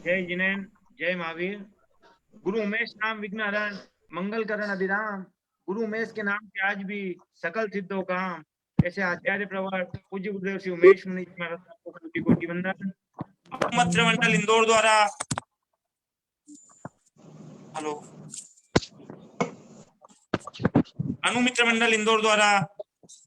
जय जिनेन्द्र, जय महावीर। गुरु उमेश नाम विघ्न हरण, मंगल करण अभिराम। गुरु उमेश के नाम से आज भी सकल सिद्धो काम। ऐसे आचार्य प्रवर पूज्य गुरुदेव श्री उमेश मुनि जी महाराज को कोटि कोटि वंदन। मित्र मंडल इंदौर द्वारा अनुमित्र मंडल इंदौर द्वारा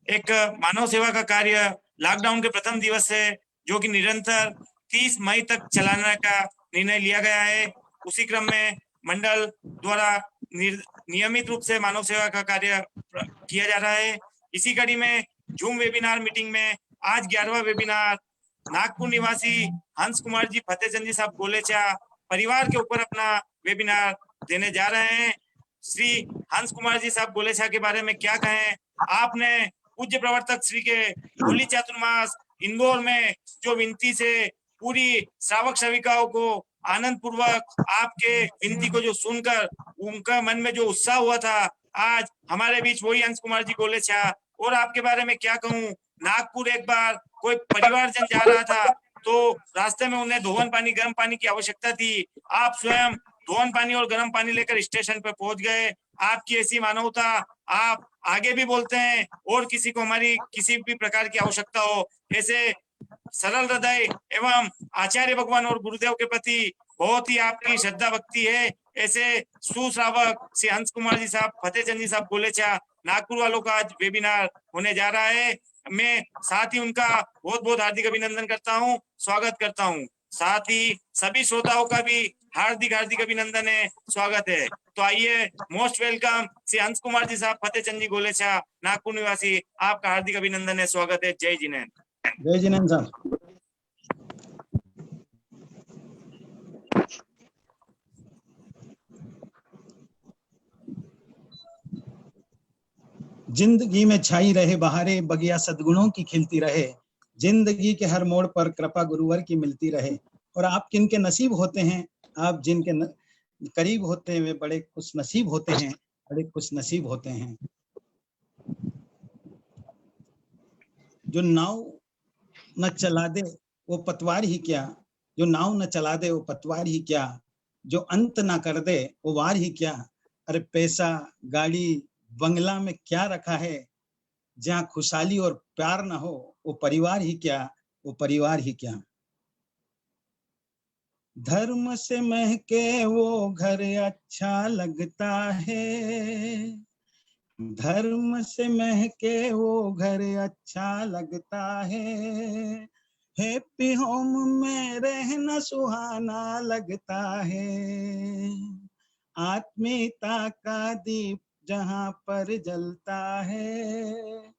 एक मानव सेवा का कार्य लॉकडाउन के प्रथम दिवस से जो कि निरंतर 30 मई तक चलाने का निर्णय लिया गया है। उसी क्रम में मंडल द्वारा नियमित रूप से मानव सेवा का कार्य किया जा रहा है। इसी कड़ी में जूम वेबिनार मीटिंग में आज 11वां वेबिनार नागपुर निवासी हंस कुमार जी फतेहचंद जी साहब गोलेचा परिवार के ऊपर अपना वेबिनार देने जा रहे हैं। श्री हंस कुमार जी साहब गोलेचा के बारे में क्या कहें। आपने पूज्य प्रवर्तक श्री के होली चातुर्मास इंदौर में जो विनती से पूरी श्रावक श्राविकाओं को आनंद पूर्वक आपके विनती को जो सुनकर उनका मन में जो उत्साह हुआ था, आज हमारे बीच वही हंस कुमार जी गोलेचा। और आपके बारे में क्या कहूँ, नागपुर एक बार कोई परिवारजन जा रहा था तो रास्ते में उन्हें धोवन पानी गर्म पानी की आवश्यकता थी। आप स्वयं धोवन पानी और गर्म पानी लेकर स्टेशन पर पहुंच गए। आपकी ऐसी मानवता, आप आगे भी बोलते हैं और किसी को हमारी किसी भी प्रकार की आवश्यकता हो, ऐसे सरल हृदय एवं आचार्य भगवान और गुरुदेव के प्रति बहुत ही आपकी श्रद्धा भक्ति है। ऐसे सुश्रावक श्री हंस कुमार जी साहब फतेहचंद जी साहब गोलेचा नागपुर वालों का आज वेबिनार होने जा रहा है। मैं साथ ही उनका बहुत बहुत हार्दिक अभिनंदन करता हूं, स्वागत करता हूं। साथ ही सभी श्रोताओं का भी हार्दिक हार्दिक अभिनंदन है, स्वागत है। तो आइए, मोस्ट वेलकम श्री हंस कुमार जी साहब फतेहचंद जी गोलेचा नागपुर निवासी, आपका हार्दिक अभिनंदन है, स्वागत है। जय जिनेन्द्र। जय जिनेन्द्र साहब। जिंदगी में छाई रहे बहारे, बगिया सद्गुणों की खिलती रहे। जिंदगी के हर मोड़ पर कृपा गुरुवर की मिलती रहे। और आप किनके नसीब होते हैं, आप जिनके करीब होते हैं वे बड़े खुश नसीब होते हैं, बड़े खुश नसीब होते हैं। जो नाव न चला दे वो पतवार ही क्या, जो नाव न चला दे वो पतवार ही क्या, जो अंत ना कर दे वो वार ही क्या। अरे पैसा गाड़ी बंगला में क्या रखा है, जहाँ खुशहाली और प्यार ना हो वो परिवार ही क्या, वो परिवार ही क्या। धर्म से महके वो घर अच्छा लगता है, धर्म से महके वो घर अच्छा लगता है। हैप्पी होम में रहना सुहाना लगता है। आत्मीयता का दीप जहाँ पर जलता है,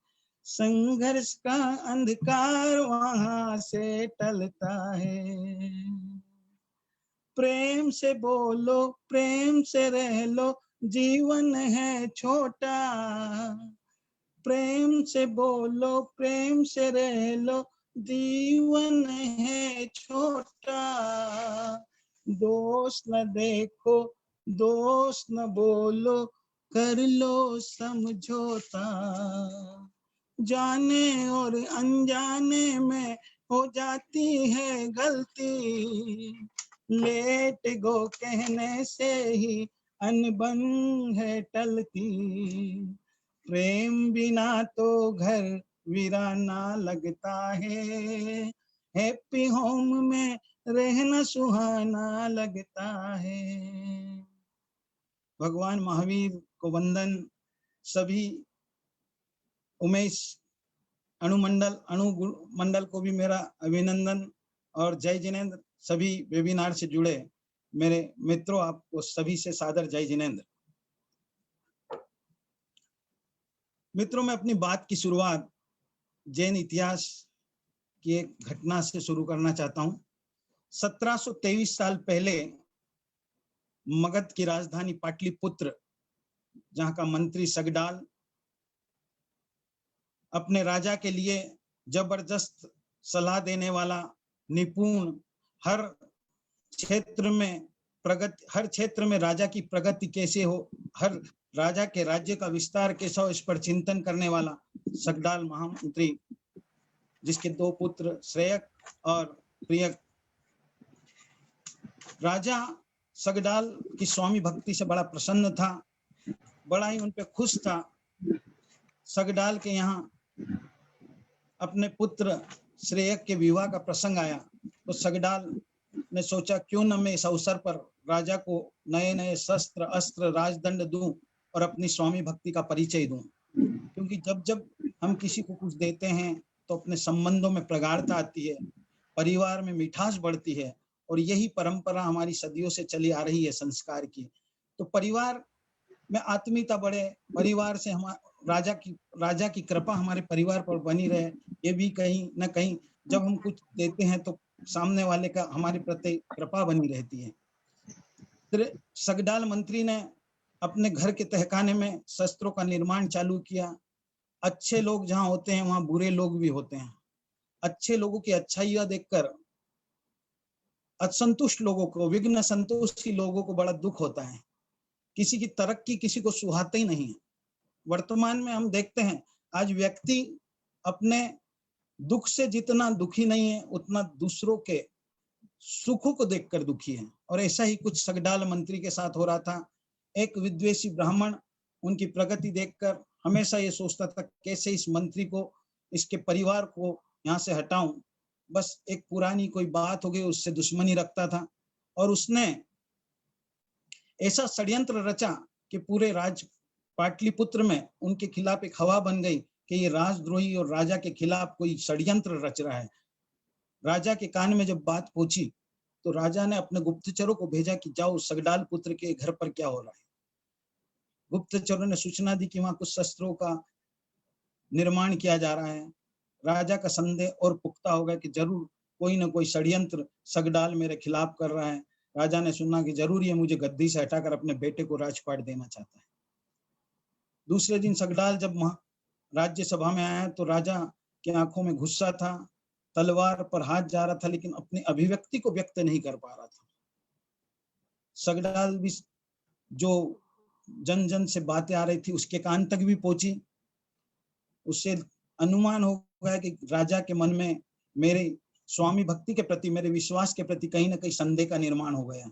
संघर्ष का अंधकार वहां से टलता है। प्रेम से बोलो प्रेम से रह लो, जीवन है छोटा। प्रेम से बोलो प्रेम से रह लो, जीवन है छोटा। दोष न देखो दोष न बोलो, कर लो समझौता। जाने और अनजाने में हो जाती है गलती, लेट गो कहने से ही अनबन है टलती। प्रेम बिना तो घर वीराना लगता है, हैप्पी होम में रहना सुहाना लगता है। भगवान महावीर को वंदन। सभी उमेश अणु मंडल को भी मेरा अभिनंदन और जय जिनेन्द्र। सभी वेबिनार से जुड़े मेरे मित्रों, आपको सभी से सादर जय जिनेन्द्र। मित्रों, मैं अपनी बात की शुरुआत जैन इतिहास की एक घटना से शुरू करना चाहता हूं। 1723 साल पहले मगध की राजधानी पाटलिपुत्र, जहां का मंत्री सगडाल अपने राजा के लिए जबरदस्त सलाह देने वाला, निपुण, हर क्षेत्र में राजा की प्रगति कैसे हो, हर राजा के राज्य का विस्तार कैसा हो, इस पर चिंतन करने वाला सगडाल महामंत्री, जिसके दो पुत्र श्रेयक और प्रियक राजा सगडाल की स्वामी भक्ति से बड़ा प्रसन्न था, बड़ा ही उन पे खुश था। सगडाल के यहाँ अपने पुत्र श्रेयक के विवाह का प्रसंग आया तो सगडाल ने सोचा क्यों न मैं इस अवसर पर राजा को नए नए शस्त्र अस्त्र राजदंड दूं और अपनी स्वामी भक्ति का परिचय दूं, क्योंकि जब जब हम किसी को कुछ देते हैं तो अपने संबंधों में प्रगाढ़ता आती है, परिवार में मिठास बढ़ती है, और यही परंपरा हमारी सदियों से चली आ रही है संस्कार की। तो परिवार में आत्मीयता बढ़े, परिवार से हम राजा की कृपा हमारे परिवार पर बनी रहे, ये भी कहीं न कहीं जब हम कुछ देते हैं तो सामने वाले का हमारे प्रति कृपा बनी रहती है। फिर सगडाल मंत्री ने अपने घर के तहखाने में शस्त्रों का निर्माण चालू किया। अच्छे लोग जहाँ होते हैं वहां बुरे लोग भी होते हैं। अच्छे लोगों की अच्छाइयां देखकर असंतुष्ट लोगों को, विघ्न संतुष्टि लोगों को बड़ा दुख होता है। किसी की तरक्की किसी को सुहाते ही नहीं है। वर्तमान में हम देखते हैं आज व्यक्ति अपने दुख से जितना दुखी नहीं है उतना दूसरों के सुखों को देखकर दुखी है, और ऐसा ही कुछ सगडाल मंत्री के साथ हो रहा था। एक विद्वेषी ब्राह्मण उनकी प्रगति देखकर हमेशा ये सोचता था कैसे इस मंत्री को, इसके परिवार को यहाँ से हटाऊं। बस एक पुरानी कोई बात हो गई उससे दुश्मनी रखता था, और उसने ऐसा षड्यंत्र रचा कि पूरे पाटलिपुत्र में उनके खिलाफ एक हवा बन गई कि ये राजद्रोही और राजा के खिलाफ कोई षड्यंत्र रच रहा है। राजा के कान में जब बात पहुंची तो राजा ने अपने गुप्तचरों को भेजा कि जाओ सगडाल पुत्र के घर पर क्या हो रहा है। गुप्तचरों ने सूचना दी कि वहां कुछ शस्त्रों का निर्माण किया जा रहा है। राजा का संदेह और पुख्ता हो गया कि जरूर कोई ना कोई षड्यंत्र सगडाल मेरे खिलाफ कर रहा है। राजा ने सुना कि जरूर ये मुझे गद्दी से हटाकर अपने बेटे को राजपाट देना चाहता है। दूसरे दिन सगडाल जब राज्यसभा में आया तो राजा की आंखों में गुस्सा था, तलवार पर हाथ जा रहा था, लेकिन अपनी अभिव्यक्ति को व्यक्त नहीं कर पा रहा था। सगडाल भी जो जन जन से बातें आ रही थी उसके कान तक भी पहुंची। उससे अनुमान हो गया कि राजा के मन में मेरे स्वामी भक्ति के प्रति, मेरे विश्वास के प्रति कहीं ना कहीं संदेह का निर्माण हो गया,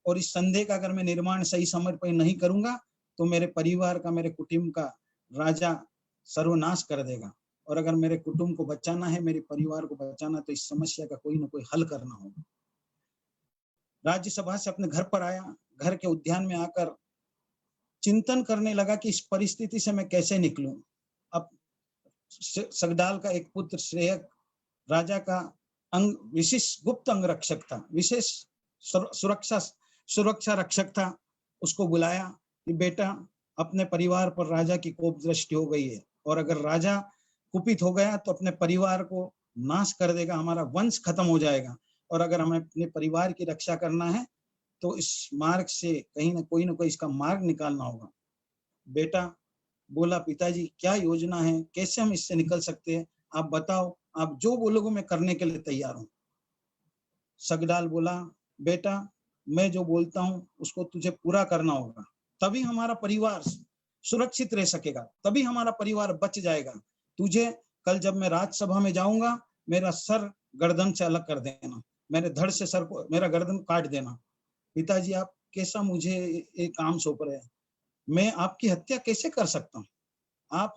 और इस संदेह का अगर मैं निर्माण सही समय पर नहीं करूंगा तो मेरे परिवार का, मेरे कुटुंब का राजा सर्वनाश कर देगा, और अगर मेरे कुटुंब को बचाना है, मेरे परिवार को बचाना, तो इस समस्या का कोई ना कोई हल करना होगा। राज्यसभा से अपने घर पर आया, घर के उद्यान में आकर चिंतन करने लगा कि इस परिस्थिति से मैं कैसे निकलूं। अब सगडाल का एक पुत्र श्रेयक राजा का विशेष गुप्त अंगरक्षक था, विशेष सुरक्षा रक्षक था। उसको बुलाया कि बेटा, अपने परिवार पर राजा की कोप दृष्टि हो गई है, और अगर राजा कुपित हो गया तो अपने परिवार को नाश कर देगा, हमारा वंश खत्म हो जाएगा, और अगर हमें अपने परिवार की रक्षा करना है तो इस मार्ग से कहीं ना कोई इसका मार्ग निकालना होगा। बेटा बोला, पिताजी क्या योजना है, कैसे हम इससे निकल सकते हैं, आप बताओ, आप जो बोलोगे मैं करने के लिए तैयार हूं। सगडाल बोला, बेटा मैं जो बोलता हूं उसको तुझे पूरा करना होगा, तभी हमारा परिवार सुरक्षित रह सकेगा, तभी हमारा परिवार बच जाएगा। तुझे कल जब मैं राज्यसभा में जाऊंगा मेरा सर गर्दन से अलग कर देना, मेरे धड़ से सर को, मेरा गर्दन काट देना। पिताजी आप कैसा मुझे एक काम सौंप रहे हैं, मैं आपकी हत्या कैसे कर सकता हूँ? आप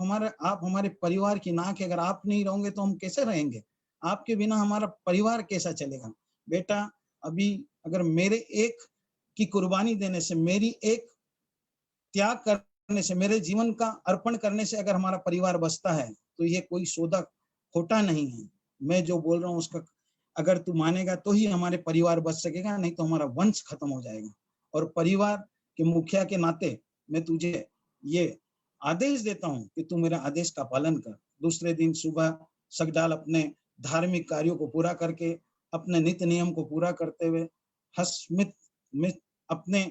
हमारे परिवार की नाक है, अगर आप नहीं रहोगे तो हम कैसे रहेंगे? आपके बिना हमारा परिवार कैसा चलेगा? बेटा अभी अगर मेरे एक की कुर्बानी देने से, मेरी एक त्याग करने से, मेरे जीवन का अर्पण करने से अगर हमारा परिवार बचता है तो ये कोई सौदा खोटा नहीं है। मैं जो बोल रहा हूँ उसका अगर तू मानेगा तो ही हमारे परिवार बच सकेगा, नहीं तो हमारा वंश खत्म हो जाएगा। और परिवार के मुखिया के नाते मैं तुझे ये आदेश देता हूँ कि तू मेरा आदेश का पालन कर। दूसरे दिन सुबह सगडाल अपने धार्मिक कार्यों को पूरा करके, अपने नित्य नियम को पूरा करते हुए हस्मित अपने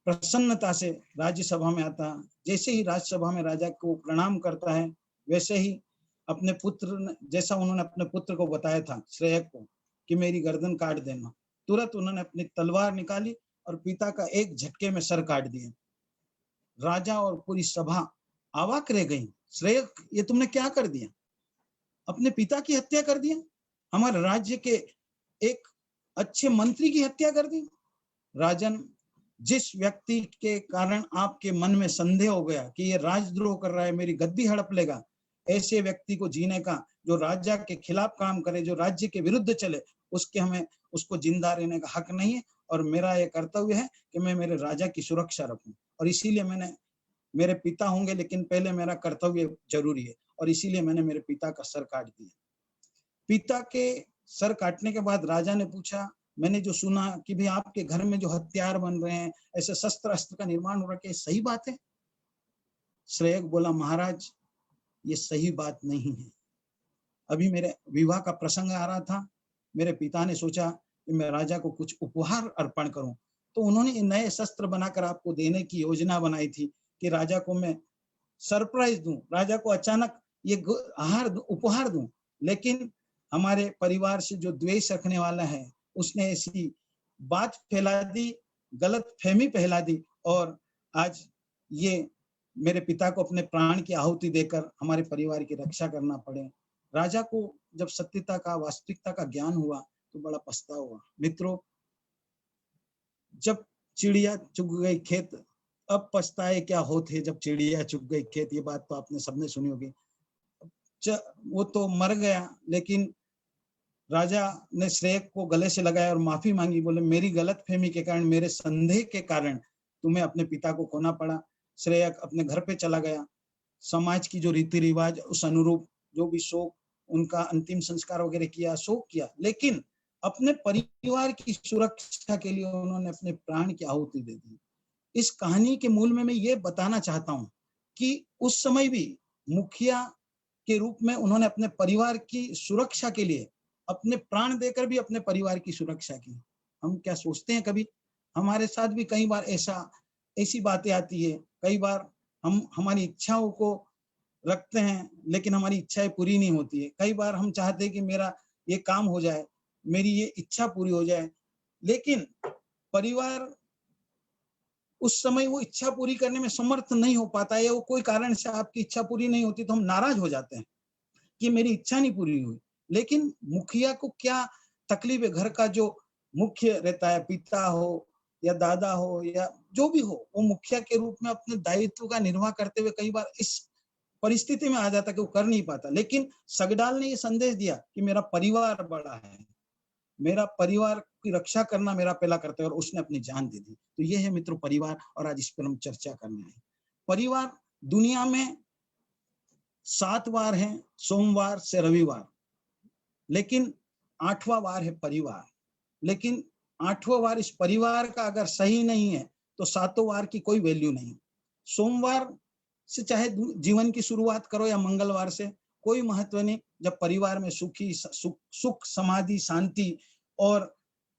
प्रसन्नता से राज्यसभा में आता। जैसे ही राज्यसभा में राजा को प्रणाम करता है, वैसे ही अपने पुत्र, जैसा उन्होंने अपने पुत्र को बताया था श्रेयक को कि मेरी गर्दन काट देना, तुरंत उन्होंने अपनी तलवार निकाली और पिता का एक झटके में सर काट दिया। राजा और पूरी सभा अवाक रह गई। श्रेयक, ये तुमने क्या कर दिया? अपने पिता की हत्या कर दिया, हमारे राज्य के एक अच्छे मंत्री की हत्या कर दी। राजन, जिस व्यक्ति के कारण आपके मन में संदेह हो गया कि ये राजद्रोह कर रहा है, मेरी गद्दी हड़प लेगा, ऐसे व्यक्ति को जीने का, जो राजा के खिलाफ काम करे, जो राज्य के विरुद्ध चले, उसको जिंदा रहने का हक नहीं है। और मेरा यह कर्तव्य है कि मैं मेरे राजा की सुरक्षा रखूं, और इसीलिए मेरे पिता होंगे, लेकिन पहले मेरा कर्तव्य जरूरी है, और इसीलिए मैंने मेरे पिता का सर काट दिया। पिता के सर काटने के बाद राजा ने पूछा, मैंने जो सुना कि भाई आपके घर में जो हथियार बन रहे हैं, ऐसे शस्त्र अस्त्र का निर्माण हो रहा है, सही बात है? श्रेयक बोला, महाराज ये सही बात नहीं है। अभी मेरे विवाह का प्रसंग आ रहा था, मेरे पिता ने सोचा कि मैं राजा को कुछ उपहार अर्पण करूं, तो उन्होंने नए शस्त्र बनाकर आपको देने की योजना बनाई थी कि राजा को मैं सरप्राइज दूं, राजा को अचानक ये उपहार दूं। लेकिन हमारे परिवार से जो द्वेष रखने वाला है, उसने ऐसी बात फैला दी, गलत फहमी फैला दी, और आज ये मेरे पिता को अपने प्राण की आहुति देकर हमारे परिवार की रक्षा करना पड़े। राजा को जब सत्यता का, वास्तविकता का ज्ञान हुआ तो बड़ा पछतावा हुआ। मित्रों, जब चिड़िया चुग गई खेत, अब पछताए क्या होते जब चिड़िया चुग गई खेत, ये बात तो आपने सबने सुनी होगी। वो तो मर गया, लेकिन राजा ने श्रेयक को गले से लगाया और माफी मांगी, बोले मेरी गलतफहमी के कारण, मेरे संदेह के कारण तुम्हें अपने पिता को खोना पड़ा। श्रेयक अपने घर पे चला गया। समाज की जो रीति रिवाज उस अनुरूप जो भी शोक, उनका अंतिम संस्कार वगैरह किया, शोक किया, लेकिन अपने परिवार की सुरक्षा के लिए उन्होंने अपने प्राण की आहुति दे दी। इस कहानी के मूल में मैं ये बताना चाहता हूं कि उस समय भी मुखिया के रूप में उन्होंने अपने परिवार की सुरक्षा के लिए अपने प्राण देकर भी अपने परिवार की सुरक्षा की। हम क्या सोचते हैं, कभी हमारे साथ भी कई बार ऐसी बातें आती है, कई बार हम हमारी इच्छाओं को रखते हैं, लेकिन हमारी इच्छाएं पूरी नहीं होती है। कई बार हम चाहते हैं कि मेरा ये काम हो जाए, मेरी ये इच्छा पूरी हो जाए, लेकिन परिवार उस समय वो इच्छा पूरी करने में समर्थ नहीं हो पाता है, या वो कोई कारण से आपकी इच्छा पूरी नहीं होती तो हम नाराज हो जाते हैं कि मेरी इच्छा नहीं पूरी हुई। लेकिन मुखिया को क्या तकलीफ है? घर का जो मुख्य रहता है, पिता हो या दादा हो या जो भी हो, वो मुखिया के रूप में अपने दायित्व का निर्वाह करते हुए कई बार इस परिस्थिति में आ जाता कि वो कर नहीं पाता। लेकिन सगडाल ने ये संदेश दिया कि मेरा परिवार बड़ा है, मेरा परिवार की रक्षा करना मेरा पहला कर्तव्य, और उसने अपनी जान दे दी। तो ये है मित्रों परिवार, और आज इस पर हम चर्चा करना है। परिवार दुनिया में 7 वार है, सोमवार से रविवार, लेकिन 8वां वार है परिवार। लेकिन 8वां वार इस परिवार का अगर सही नहीं है तो 7 वार की कोई वैल्यू नहीं। सोमवार से चाहे जीवन की शुरुआत करो या मंगलवार से, कोई महत्व नहीं जब परिवार में सुख समाधि शांति और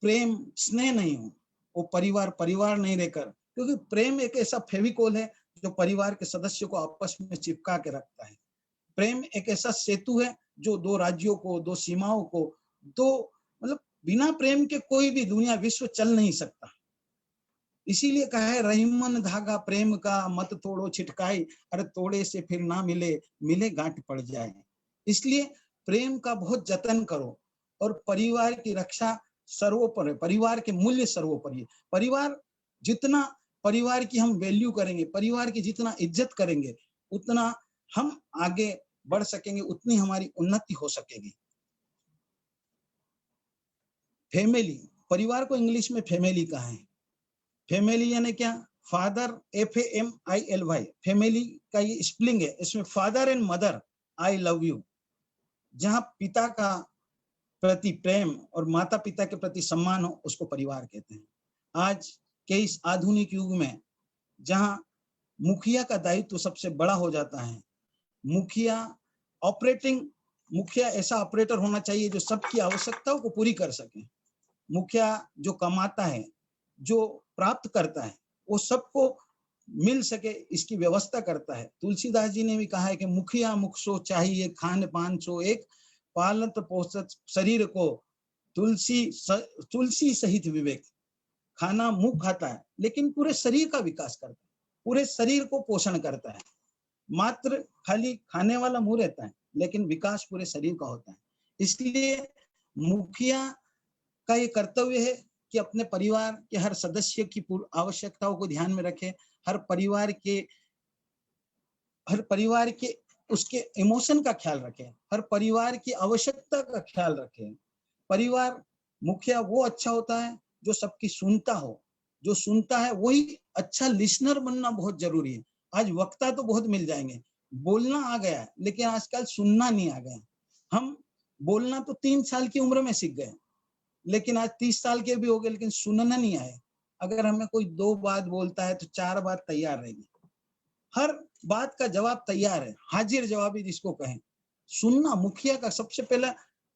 प्रेम स्नेह नहीं हो। वो परिवार नहीं रहकर, क्योंकि प्रेम एक ऐसा फेविकोल है जो परिवार के सदस्यों को आपस में चिपका के रखता है। प्रेम एक ऐसा सेतु है जो 2 राज्यों को, 2 सीमाओं को, मतलब बिना प्रेम के कोई भी दुनिया विश्व चल नहीं सकता। इसीलिए कहा है, रहीमन धागा प्रेम का मत तोड़ो छिटकाई, अरे तोड़े से फिर ना मिले गांठ पड़ जाए। इसलिए प्रेम का बहुत जतन करो, और परिवार की रक्षा सर्वोपरि है, परिवार के मूल्य सर्वोपरि है। परिवार की हम वैल्यू करेंगे, परिवार की जितना इज्जत करेंगे, उतना हम आगे बढ़ सकेंगे, उतनी हमारी उन्नति हो सकेगी। फैमिली, परिवार को इंग्लिश में फैमिली कहा है। फैमिली यानी क्या? फादर, FAMILY, फैमिली का ये स्पेलिंग है। इसमें father and mother, I love you, जहां पिता का प्रति प्रेम और माता पिता के प्रति सम्मान हो, उसको परिवार कहते हैं। आज के इस आधुनिक युग में जहां मुखिया का दायित्व सबसे बड़ा हो जाता है, मुखिया ऐसा ऑपरेटर होना चाहिए जो सबकी आवश्यकताओं को पूरी कर सके। मुखिया जो कमाता है, जो प्राप्त करता है, वो सबको मिल सके, इसकी व्यवस्था करता है। तुलसीदास जी ने भी कहा है कि मुखिया मुख सो चाहिए, खान पान सो एक, पालत पोषत शरीर को, तुलसी सहित विवेक। खाना मुंह खाता है, लेकिन पूरे शरीर का विकास करता है, पूरे शरीर को पोषण करता है। मात्र खाली खाने वाला मुंह रहता है, लेकिन विकास पूरे शरीर का होता है। इसलिए मुखिया का ये कर्तव्य है कि अपने परिवार के हर सदस्य की आवश्यकताओं को ध्यान में रखे, हर परिवार के उसके इमोशन का ख्याल रखे, हर परिवार की आवश्यकता का ख्याल रखे। परिवार मुखिया वो अच्छा होता है जो सबकी सुनता हो, जो सुनता है वही अच्छा लिसनर बनना बहुत जरूरी है। आज वक्ता तो बहुत मिल जाएंगे, बोलना आ गया है, लेकिन आजकल सुनना नहीं आ गया। हम बोलना तो 3 साल की उम्र में सीख गए, लेकिन आज 30 साल के भी हो गए, लेकिन सुनना नहीं आए। अगर हमें कोई 2 बात बोलता है तो 4 बात तैयार रहेगी, हर बात का जवाब तैयार है, हाजिर जवाबी जिसको कहें। सुनना मुखिया का सबसे पहला,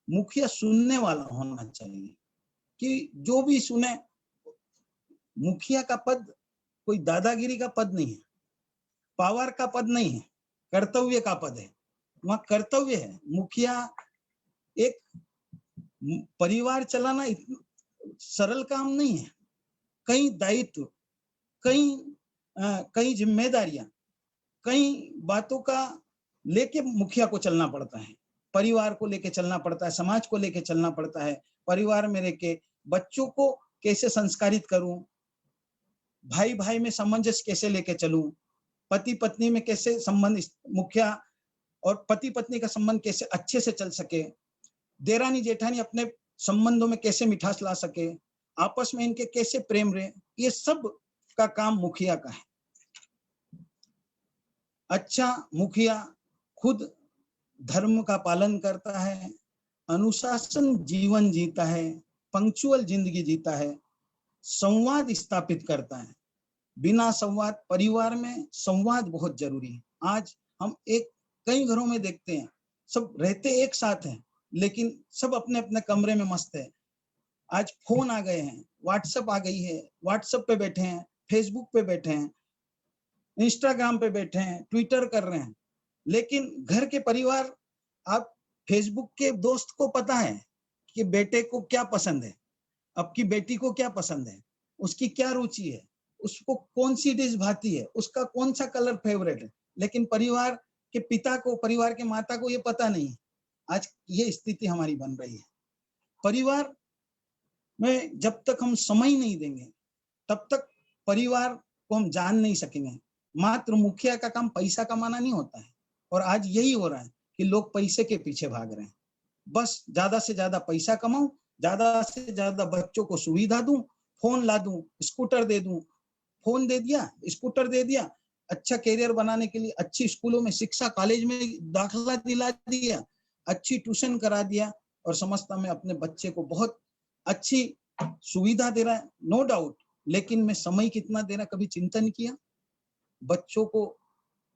मुखिया सुनने वाला होना चाहिए कि जो भी सुने। मुखिया का पद कोई दादागिरी का पद नहीं है, पावर का पद नहीं है, कर्तव्य का पद है। वहां कर्तव्य है। मुखिया एक परिवार चलाना सरल काम नहीं है। कई दायित्व, कई जिम्मेदारियां, कई बातों का लेके मुखिया को चलना पड़ता है। परिवार को लेके चलना पड़ता है, समाज को लेके चलना पड़ता है। परिवार में रह के बच्चों को कैसे संस्कारित करूं, भाई भाई में सामंजस्य कैसे लेके चलूं, पति पत्नी में कैसे संबंध, मुखिया और पति पत्नी का संबंध कैसे अच्छे से चल सके, देरानी जेठानी अपने संबंधों में कैसे मिठास ला सके, आपस में इनके कैसे प्रेम रहे, ये सब का काम मुखिया का है। अच्छा मुखिया खुद धर्म का पालन करता है, अनुशासन जीवन जीता है, पंक्चुअल जिंदगी जीता है, संवाद स्थापित करता है। बिना संवाद, परिवार में संवाद बहुत जरूरी है। आज हम कई घरों में देखते हैं, सब रहते एक साथ हैं, लेकिन सब अपने अपने कमरे में मस्त है। आज फोन आ गए हैं, व्हाट्सएप आ गई है, व्हाट्सएप पे बैठे हैं, फेसबुक पे बैठे हैं, इंस्टाग्राम पे बैठे हैं, ट्विटर कर रहे हैं। लेकिन घर के परिवार, आप फेसबुक के दोस्त को पता है कि बेटे को क्या पसंद है, आपकी बेटी को क्या पसंद है, उसकी क्या रुचि है, उसको कौन सी डिश भाती है, उसका कौन सा कलर फेवरेट है। लेकिन परिवार के पिता को, परिवार के माता को ये पता नहीं। आज ये स्थिति हमारी बन रही है। परिवार में जब तक हम समय नहीं देंगे, तब तक परिवार को हम जान नहीं सकेंगे। मात्र मुखिया का काम पैसा कमाना नहीं होता है, और आज यही हो रहा है कि लोग पैसे के पीछे भाग रहे हैं। बस ज्यादा से ज्यादा पैसा कमाऊं, ज्यादा से ज्यादा बच्चों को सुविधा दूं, फोन ला दूं, स्कूटर दे दूं, फोन दे दिया, स्कूटर दे दिया, अच्छा कैरियर बनाने के लिए अच्छी स्कूलों में शिक्षा, कॉलेज में दाखिला दिला दिया, अच्छी ट्यूशन करा दिया, और समझता मैं अपने बच्चे को बहुत अच्छी सुविधा दे रहा है, नो डाउट। लेकिन मैं समय कितना दे रहा, कभी चिंतन किया? बच्चों को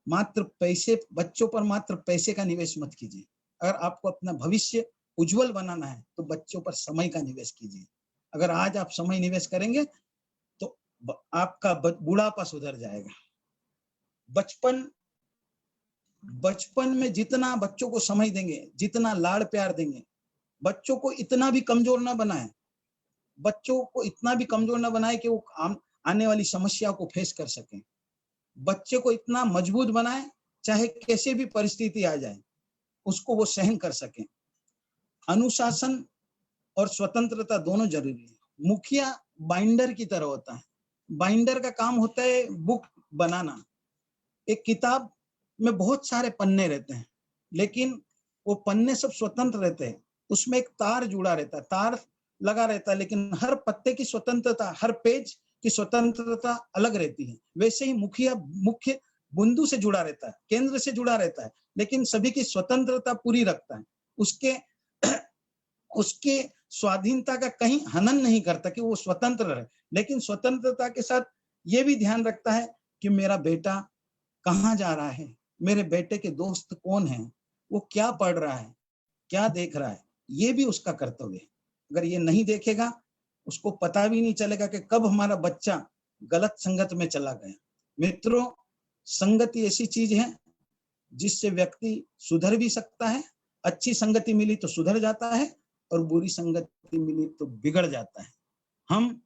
मात्र पैसे, बच्चों पर मात्र पैसे का निवेश मत कीजिए। अगर आपको अपना भविष्य उज्जवल बनाना है तो बच्चों पर समय का निवेश कीजिए। अगर आज आप समय निवेश करेंगे तो आपका बुढ़ापा सुधर जाएगा। बचपन में जितना बच्चों को समय देंगे, जितना लाड़ प्यार देंगे, बच्चों को इतना भी कमजोर ना बनाए, बच्चों को इतना भी कमजोर ना बनाए कि वो आने वाली समस्याओं को फेस कर सकें। बच्चे को इतना मजबूत बनाए, चाहे कैसे भी परिस्थिति आ जाए उसको वो सहन कर सके। अनुशासन और स्वतंत्रता दोनों जरूरी है। मुखिया बाइंडर की तरह होता है। बाइंडर का काम होता है बुक बनाना। एक किताब में बहुत सारे पन्ने रहते हैं, लेकिन वो पन्ने सब स्वतंत्र रहते हैं, उसमें एक तार जुड़ा रहता है, तार लगा रहता है, लेकिन हर पत्ते की स्वतंत्रता, हर पेज की स्वतंत्रता अलग रहती है। वैसे ही मुखिया मुख्य बिंदु से जुड़ा रहता है, केंद्र से जुड़ा रहता है, लेकिन सभी की स्वतंत्रता पूरी रखता है। उसके स्वाधीनता का कहीं हनन नहीं करता कि वो स्वतंत्र रहे, लेकिन स्वतंत्रता के साथ ये भी ध्यान रखता है कि मेरा बेटा कहाँ जा रहा है, मेरे बेटे के दोस्त कौन हैं, वो क्या पढ़ रहा है, क्या देख रहा है, ये भी उसका कर्तव्य है। अगर ये नहीं देखेगा, उसको पता भी नहीं चलेगा कि कब हमारा बच्चा गलत संगत में चला गया। मित्रों, संगति ऐसी चीज है जिससे व्यक्ति सुधर भी सकता है। अच्छी संगति मिली तो सुधर जाता है, और बुरी संगति मिली तो बिगड़ जाता है। हम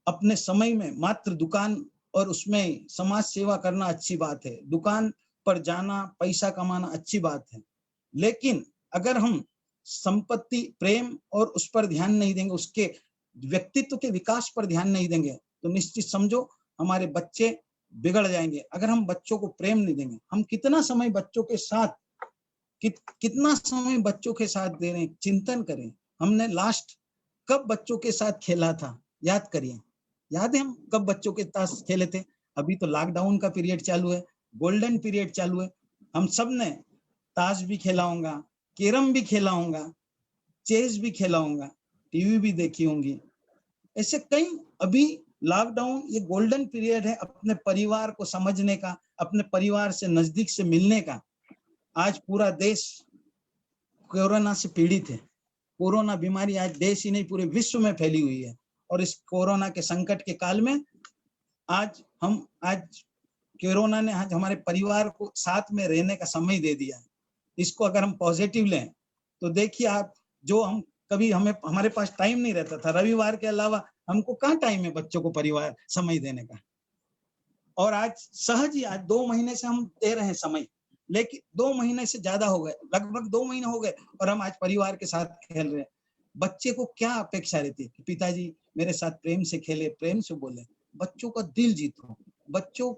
अपने समय में मात्र दुकान और उसमें समाज सेवा करना अच्छी बात है, दुकान पर जाना, पैसा कमाना अच्छी बात है, लेकिन अगर हम संपत्ति, प्रेम और उस पर ध्यान नहीं देंगे, उसके व्यक्तित्व के विकास पर ध्यान नहीं देंगे, तो निश्चित समझो हमारे बच्चे बिगड़ जाएंगे। अगर हम बच्चों को प्रेम नहीं देंगे, हम कितना समय बच्चों के साथ कितना समय बच्चों के साथ दे रहे हैं, चिंतन करें। हमने लास्ट कब बच्चों के साथ खेला था, याद करिए। याद है हम कब बच्चों के साथ खेले थे? अभी तो लॉकडाउन का पीरियड चालू है, गोल्डन पीरियड चालू है। हम सब ने ताश भी खेला होगा, कैरम भी खेला होगा, चेस भी खेला होगा, टीवी भी देखी होंगी। ऐसे कई, अभी लॉकडाउन ये गोल्डन पीरियड है अपने परिवार को समझने का, अपने परिवार से नजदीक से मिलने का। आज पूरा देश कोरोना से पीड़ित है। कोरोना बीमारी आज देश ही नहीं पूरे विश्व में फैली हुई है, और इस कोरोना के संकट के काल में आज कोरोना ने आज हमारे परिवार को साथ में रहने का समय दे दिया है। इसको अगर हम पॉजिटिव लें तो देखिए आप, जो हम कभी हमारे पास टाइम नहीं रहता था, रविवार के अलावा हमको कहाँ टाइम है बच्चों को परिवार समय देने का। और आज सहज ही, आज 2 महीने से हम दे रहे हैं समय, लेकिन 2 महीने से ज्यादा हो गए, लगभग 2 महीने हो गए, और हम आज परिवार के साथ खेल रहे हैं। बच्चे को क्या अपेक्षा रहती है कि पिताजी मेरे साथ प्रेम से खेले, प्रेम से बोले। बच्चों का दिल जीतो, बच्चों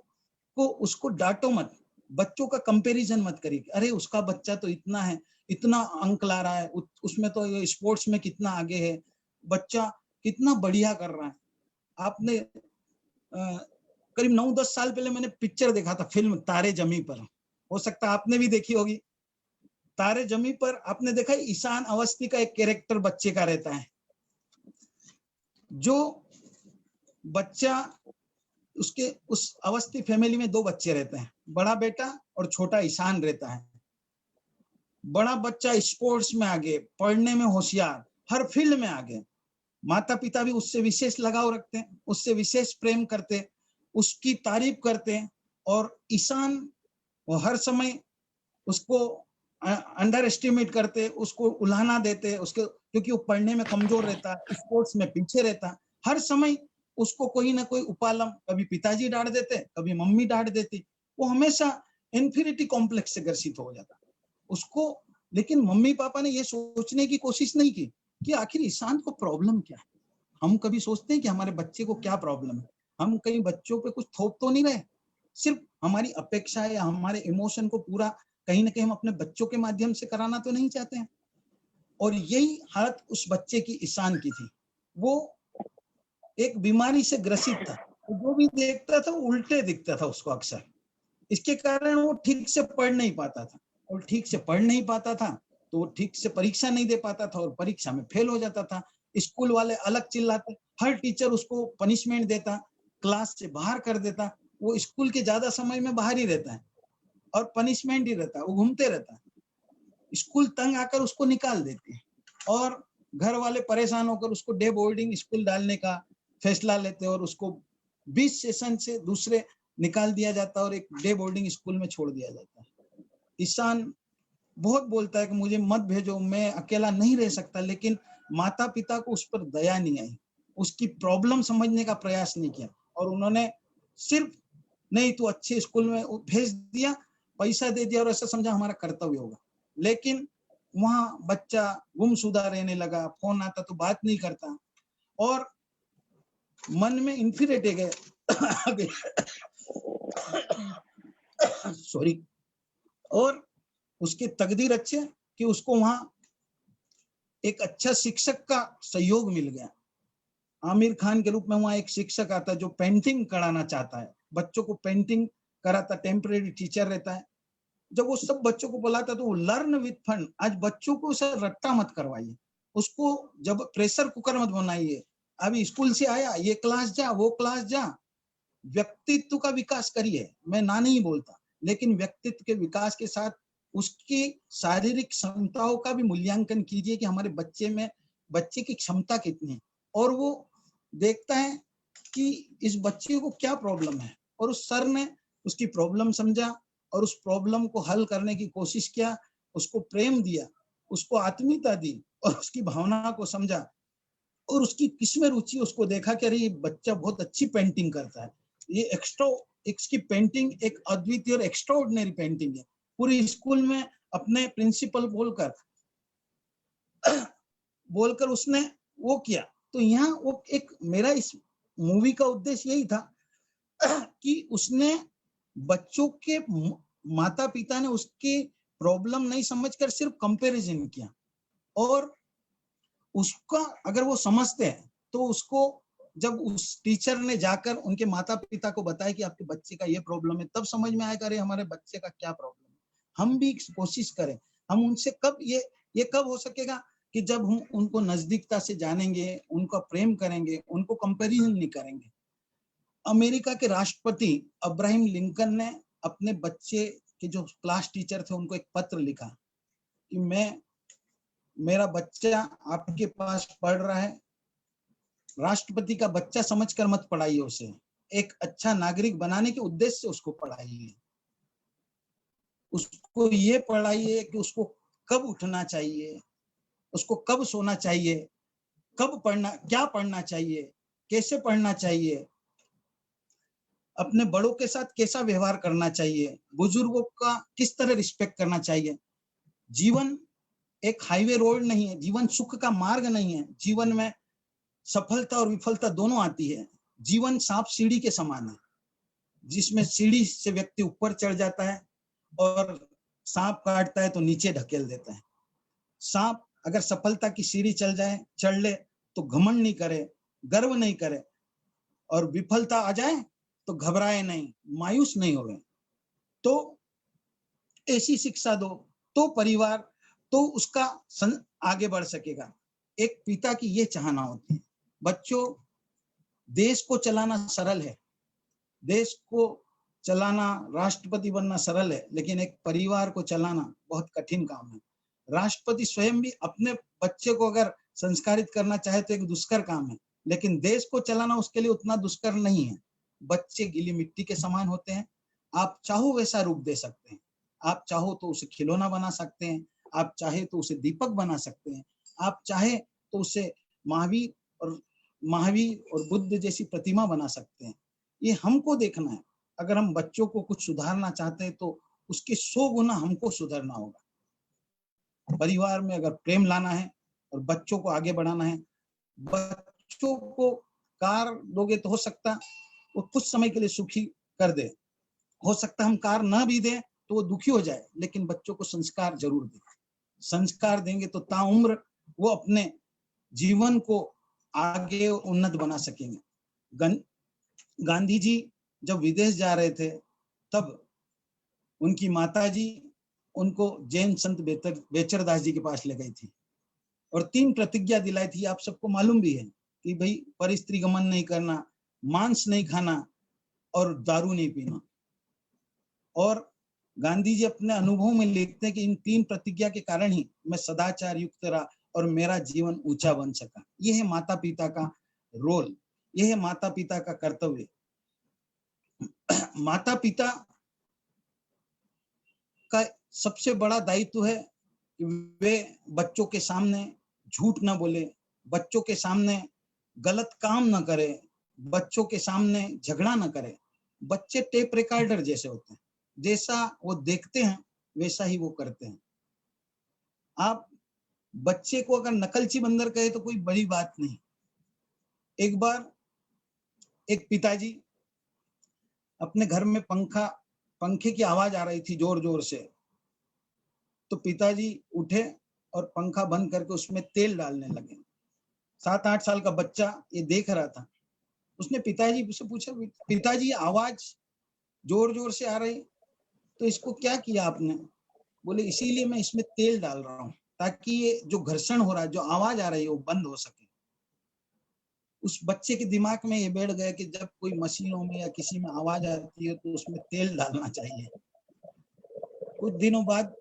को उसको डांटो मत, बच्चों का कंपैरिजन मत करिए। अरे उसका बच्चा तो इतना है, इतना अंक ला रहा है, उसमें तो स्पोर्ट्स में कितना आगे है, बच्चा कितना बढ़िया कर रहा है। आपने करीब 9-10 साल पहले मैंने पिक्चर देखा था, फिल्म तारे जमी पर, हो सकता है आपने भी देखी होगी। तारे जमी पर आपने देखा है, ईशान अवस्थी का एक कैरेक्टर बच्चे का रहता है। जो बच्चा, उसके उस अवस्थी फैमिली में 2 बच्चे रहते हैं, बड़ा बेटा और छोटा ईशान रहता है। बड़ा बच्चा स्पोर्ट्स में आगे, पढ़ने में होशियार, हर फील्ड में आगे। माता पिता भी उससे विशेष लगाव रखते हैं, उससे विशेष प्रेम करते हैं, उसकी तारीफ करते हैं। और ईशान वो हर समय उसको अंडर एस्टिमेट करते, उसको उलाहना देते, उसके, क्योंकि वो पढ़ने में कमजोर रहता, स्पोर्ट्स में पीछे रहता, हर समय उसको कोई ना कोई उपालम, कभी पिताजी डांट देते, कभी मम्मी डांट देती। वो हमेशा इन्फीरियरिटी कॉम्प्लेक्स से ग्रसित हो जाता उसको। लेकिन मम्मी पापा ने ये सोचने की कोशिश नहीं की कि आखिर ईशान को प्रॉब्लम क्या है। हम कभी सोचते हैं कि हमारे बच्चे को क्या प्रॉब्लम है? हम कहीं बच्चों पे कुछ थोप तो नहीं रहे, सिर्फ हमारी अपेक्षा या हमारे इमोशन को पूरा कहीं ना कहीं हम अपने बच्चों के माध्यम से कराना तो नहीं चाहते हैं। और यही हालत उस बच्चे की, ईशान की थी। वो एक बीमारी से ग्रसित था, जो भी देखता था उल्टे दिखता था उसको अक्सर। इसके कारण वो ठीक से पढ़ नहीं पाता था, और ठीक से पढ़ नहीं पाता था तो वो ठीक से परीक्षा नहीं दे पाता था, और परीक्षा में फेल हो जाता था। स्कूल वाले अलग चिल्लाते, हर टीचर उसको पनिशमेंट देता, क्लास से बाहर कर देता। वो स्कूल के ज्यादा समय में बाहर ही रहता है और पनिशमेंट ही रहता है, वो घूमते रहता है। स्कूल तंग आकर उसको निकाल देते हैं, और घर वाले परेशान होकर उसको डे बोर्डिंग स्कूल डालने का फैसला लेते हैं, और उसको 20 सेशन से दूसरे निकाल दिया जाता है और एक डे बोर्डिंग स्कूल में छोड़ दिया जाता है। ईशान बहुत बोलता है कि मुझे मत भेजो, मैं अकेला नहीं रह सकता, लेकिन माता पिता को उस पर दया नहीं आई, उसकी प्रॉब्लम समझने का प्रयास नहीं किया, और उन्होंने सिर्फ नहीं तो अच्छे स्कूल में भेज दिया, पैसा दे दिया, और ऐसा समझा हमारा कर्तव्य होगा। लेकिन वहां बच्चा गुमशुदा रहने लगा, फोन आता तो बात नहीं करता, और मन में इन्फीरियरिटी गए सॉरी। और उसकी तकदीर अच्छे कि उसको वहां एक अच्छा शिक्षक का सहयोग मिल गया। आमिर खान के रूप में वहां एक शिक्षक आता है जो पेंटिंग कराना चाहता है, बच्चों को पेंटिंग कराता, टेम्परेरी टीचर रहता है। जब वो सब बच्चों को बुलाता तो वो लर्न विथ फन। आज बच्चों को उसे रट्टा मत करवाइए, उसको जब प्रेशर कुकर मत बनाइए। अभी स्कूल से आया, ये क्लास जा, वो क्लास जा। व्यक्तित्व का विकास करिए, मैं ना नहीं बोलता, लेकिन व्यक्तित्व के विकास के साथ उसकी शारीरिक क्षमताओं का भी मूल्यांकन कीजिए कि हमारे बच्चे की क्षमता कितनी है, और वो देखता है कि इस बच्चे को क्या प्रॉब्लम है, और उस सर ने उसकी प्रॉब्लम समझा और उस प्रॉब्लम को हल करने की कोशिश किया, उसको प्रेम दिया, उसको आत्मीयता दी, और उसकी भावना को समझा, और उसकी किसमें रुचि, उसको देखा कि अरे ये बच्चा बहुत अच्छी पेंटिंग करता है, ये इसकी पेंटिंग एक अद्वितीय और एक्स्ट्राऑर्डिनरी पेंटिंग है। पूरी स्कूल में अपने प्रिंसिपल बोलकर बोलकर उसने वो किया। तो यहाँ वो एक मेरा इस मूवी का उद्देश्य यही था कि उसने बच्चों के माता पिता ने उसकी प्रॉब्लम नहीं समझकर सिर्फ कंपैरिजन किया, और उसका अगर वो समझते हैं तो उसको जब उस टीचर ने जाकर उनके माता पिता को बताया कि आपके बच्चे का ये प्रॉब्लम है, तब समझ में आएगा अरे हमारे बच्चे का क्या प्रॉब्लम है। हम भी कोशिश करें, हम उनसे कब ये कब हो सकेगा कि जब हम उनको नजदीकता से जानेंगे, उनका प्रेम करेंगे, उनको कंपैरिजन नहीं करेंगे। अमेरिका के राष्ट्रपति अब्राहम लिंकन ने अपने बच्चे के जो क्लास टीचर थे उनको एक पत्र लिखा कि मेरा बच्चा आपके पास पढ़ रहा है, राष्ट्रपति का बच्चा समझकर मत पढ़ाइए उसे, एक अच्छा नागरिक बनाने के उद्देश्य से उसको पढ़ाइए। उसको ये पढ़ाइए कि उसको कब उठना चाहिए, उसको कब सोना चाहिए, कब पढ़ना, क्या पढ़ना चाहिए, कैसे पढ़ना चाहिए, अपने बड़ों के साथ कैसा व्यवहार करना चाहिए, बुजुर्गों का किस तरह रिस्पेक्ट करना चाहिए। जीवन एक हाईवे रोड नहीं है, जीवन सुख का मार्ग नहीं है, जीवन में सफलता और विफलता दोनों आती है। जीवन सांप सीढ़ी के समान है, जिसमें सीढ़ी से व्यक्ति ऊपर चढ़ जाता है और सांप काटता है तो नीचे ढकेल देता है। सांप अगर सफलता की सीढ़ी चढ़ ले तो घमंड नहीं करे, गर्व नहीं करे, और विफलता आ जाए तो घबराए नहीं, मायूस नहीं होवे। तो ऐसी शिक्षा दो तो परिवार तो उसका आगे बढ़ सकेगा। एक पिता की ये चाहना होती है। बच्चों, देश को चलाना सरल है, देश को चलाना, राष्ट्रपति बनना सरल है, लेकिन एक परिवार को चलाना बहुत कठिन काम है। राष्ट्रपति स्वयं भी अपने बच्चे को अगर संस्कारित करना चाहे तो एक दुष्कर काम है, लेकिन देश को चलाना उसके लिए उतना दुष्कर नहीं है। बच्चे गीली मिट्टी के समान होते हैं, आप चाहो वैसा रूप दे सकते हैं, आप चाहो तो उसे खिलौना बना सकते हैं, आप चाहे तो उसे दीपक बना सकते हैं, आप चाहे तो उसे महावीर और बुद्ध जैसी प्रतिमा बना सकते हैं। ये हमको देखना है। अगर हम बच्चों को कुछ सुधारना चाहते हैं तो उसके 100 गुना हमको सुधरना होगा। परिवार में अगर प्रेम लाना है और बच्चों को आगे बढ़ाना है, बच्चों को कार दोगे तो हो सकता वो कुछ समय के लिए सुखी कर दे, हो सकता हम कार ना भी दें तो वो दुखी हो जाए, लेकिन बच्चों को संस्कार जरूर दें। संस्कार देंगे तो ताउम्र वो अपने जीवन को आगे उन्नत बना सकेंगे। गांधी जी जब विदेश जा रहे थे तब उनकी माताजी उनको जैन संत बेचरदास जी के पास ले गई थी और 3 प्रतिज्ञा दिलाई थी। आप सबको मालूम भी है कि भाई परस्त्री गमन नहीं करना, मांस नहीं खाना और दारू नहीं पीना। और गांधी जी अपने अनुभव में लिखते हैं कि इन 3 प्रतिज्ञा के कारण ही मैं सदाचार युक्त रहा और मेरा जीवन ऊंचा बन सका। यह है माता पिता का रोल, यह है माता पिता का कर्तव्य। माता पिता का सबसे बड़ा दायित्व है कि वे बच्चों के सामने झूठ ना बोले, बच्चों के सामने गलत काम ना करे, बच्चों के सामने झगड़ा ना करे। बच्चे टेप रिकॉर्डर जैसे होते हैं, जैसा वो देखते हैं वैसा ही वो करते हैं। आप बच्चे को अगर नकलची बंदर कहे तो कोई बड़ी बात नहीं। एक बार एक पिताजी अपने घर में पंखे की आवाज आ रही थी जोर जोर से, तो पिताजी उठे और पंखा बंद करके उसमें तेल डालने लगे। 7-8 साल का बच्चा ये देख रहा था। उसने पिताजी से पूछा, पिताजी आवाज जोर जोर से आ रही तो इसको क्या किया आपने? बोले इसीलिए मैं इसमें तेल डाल रहा हूँ ताकि ये जो घर्षण हो रहा है, जो आवाज आ रही है वो बंद हो सके। उस बच्चे के दिमाग में ये बैठ गया कि जब कोई मशीनों में या किसी में आवाज आती है तो उसमें तेल डालना चाहिए। कुछ दिनों बाद